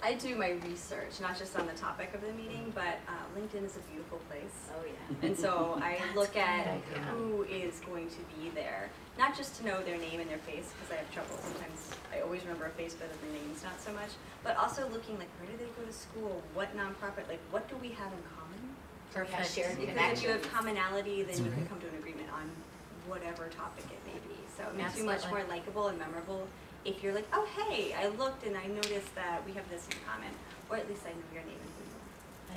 I do my research, not just on the topic of the meeting, but LinkedIn is a beautiful place. Oh yeah. And so I look at who is going to be there, not just to know their name and their face, because I have trouble sometimes. I always remember a face, but the names not so much. But also looking like, where do they go to school? What nonprofit? Like, what do we have in common? So we have Perfect. shared Because if connections. you If you have commonality, then you can Mhm. come to an agreement on whatever topic it may be. So it makes you much Absolutely. more likable and memorable if you're like, oh, hey, I looked and I noticed that we have this in common, or at least I know your name and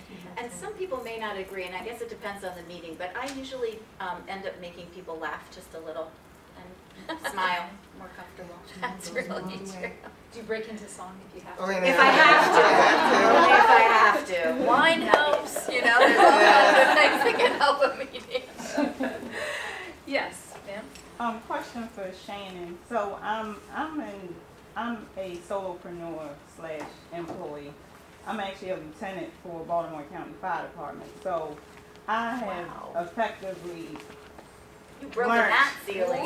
who you are. And some people may not agree, and I guess it depends on the meeting, but I usually end up making people laugh just a little and smile, more comfortable. That's really true. Do you break into song if you have to? Oh, and If I have to, only if I have to. Wine helps, you know, there's all kinds of things that can help a meeting. Yes, ma'am? Question for Shannon. So I'm a solopreneur / employee. I'm actually a lieutenant for Baltimore County Fire Department. So I have effectively You broken that ceiling.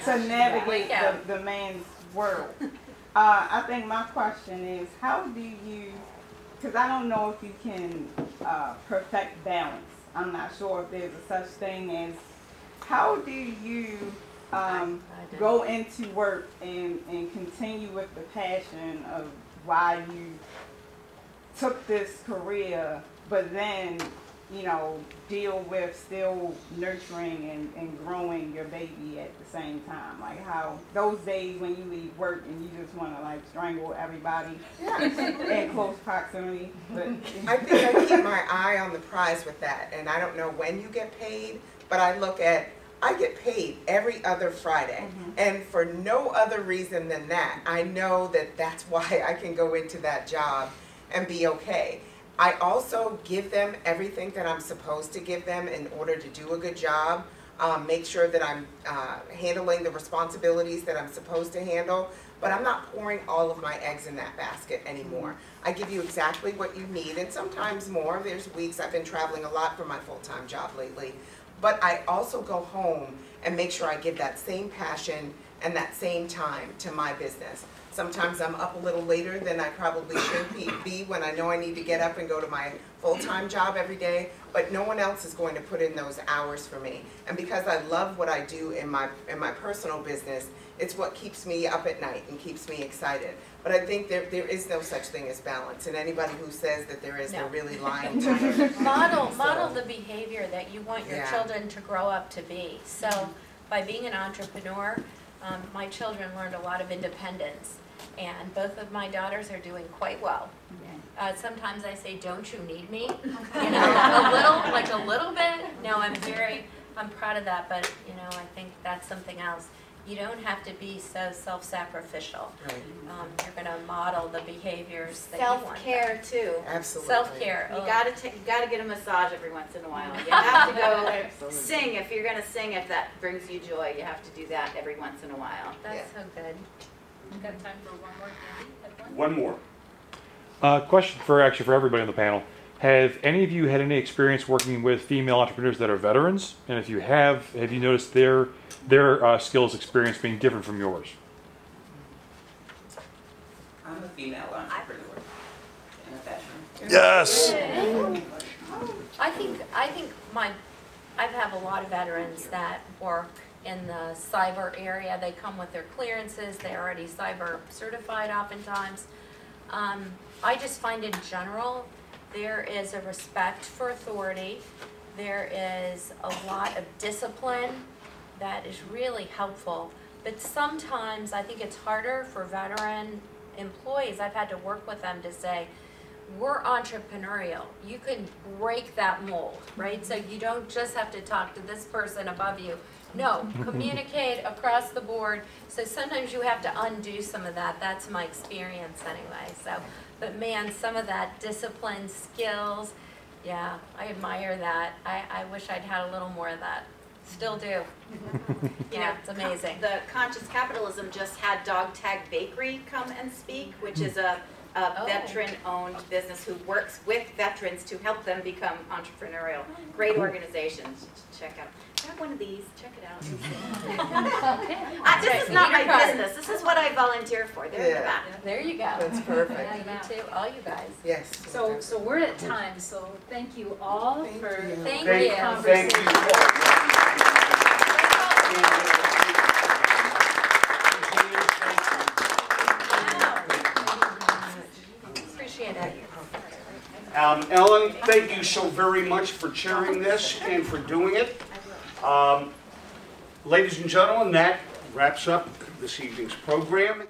to navigate Yeah. the man's world. I think my question is, how do you, because I don't know if you can perfect balance. I'm not sure if there's a such thing as, how do you go into work and continue with the passion of why you took this career, but then, you know, deal with still nurturing and growing your baby at the same time? Like how those days when you leave work and you just want to like strangle everybody in close proximity. But I think I keep my eye on the prize with that, and I don't know when you get paid, but I look at, I get paid every other Friday, and for no other reason than that. I know that that's why I can go into that job and be okay. I also give them everything that I'm supposed to give them in order to do a good job, make sure that I'm handling the responsibilities that I'm supposed to handle, but I'm not pouring all of my eggs in that basket anymore. I give you exactly what you need, and sometimes more. There's weeks I've been traveling a lot for my full-time job lately, but I also go home and make sure I give that same passion and that same time to my business. Sometimes I'm up a little later than I probably should be when I know I need to get up and go to my full-time job every day, but no one else is going to put in those hours for me. And because I love what I do in my personal business, it's what keeps me up at night and keeps me excited. But I think there is no such thing as balance, and anybody who says that there is, they're really lying to you. Model the behavior that you want your Yeah. children to grow up to be. So by being an entrepreneur, my children learned a lot of independence, and both of my daughters are doing quite well. Sometimes I say, don't you need me? You know, a little bit. No, I'm proud of that, but you know, I think that's something else. You don't have to be so self-sacrificial. Right. You're going to model the behaviors that you want. Self-care too. Absolutely. Self-care. You gotta get a massage every once in a while. You have to go sing if you're gonna sing. If that brings you joy, you have to do that every once in a while. That's so good. We've got time for one more. Andy, have one? One more. Question for everybody on the panel. Have any of you had any experience working with female entrepreneurs that are veterans? And if you have you noticed their skills experience being different from yours? I'm a female entrepreneur and a veteran. Yes. I think I have a lot of veterans that work in the cyber area. They come with their clearances. They're already cyber certified oftentimes. I just find in general there is a respect for authority. There is a lot of discipline that is really helpful. But sometimes I think it's harder for veteran employees. I've had to work with them to say, we're entrepreneurial. You can break that mold, right? So you don't just have to talk to this person above you. No, communicate across the board. So sometimes you have to undo some of that. That's my experience anyway. So, but man, some of that discipline, skills, yeah, I admire that. I wish I'd had a little more of that. Still do. Yeah, it's amazing. The Conscious Capitalism just had Dog Tag Bakery come and speak, which is a veteran-owned business who works with veterans to help them become entrepreneurial. Great organization. Check out. Grab one of these. Check it out. This is not my business. This is what I volunteer for. There in the back. There you go. That's perfect. Yeah, you too. All you guys. Yes. So we're at time. So thank you all for Thank you. conversation. Appreciate it. Ellen, thank you so very much for chairing this and for doing it. Ladies and gentlemen, that wraps up this evening's program.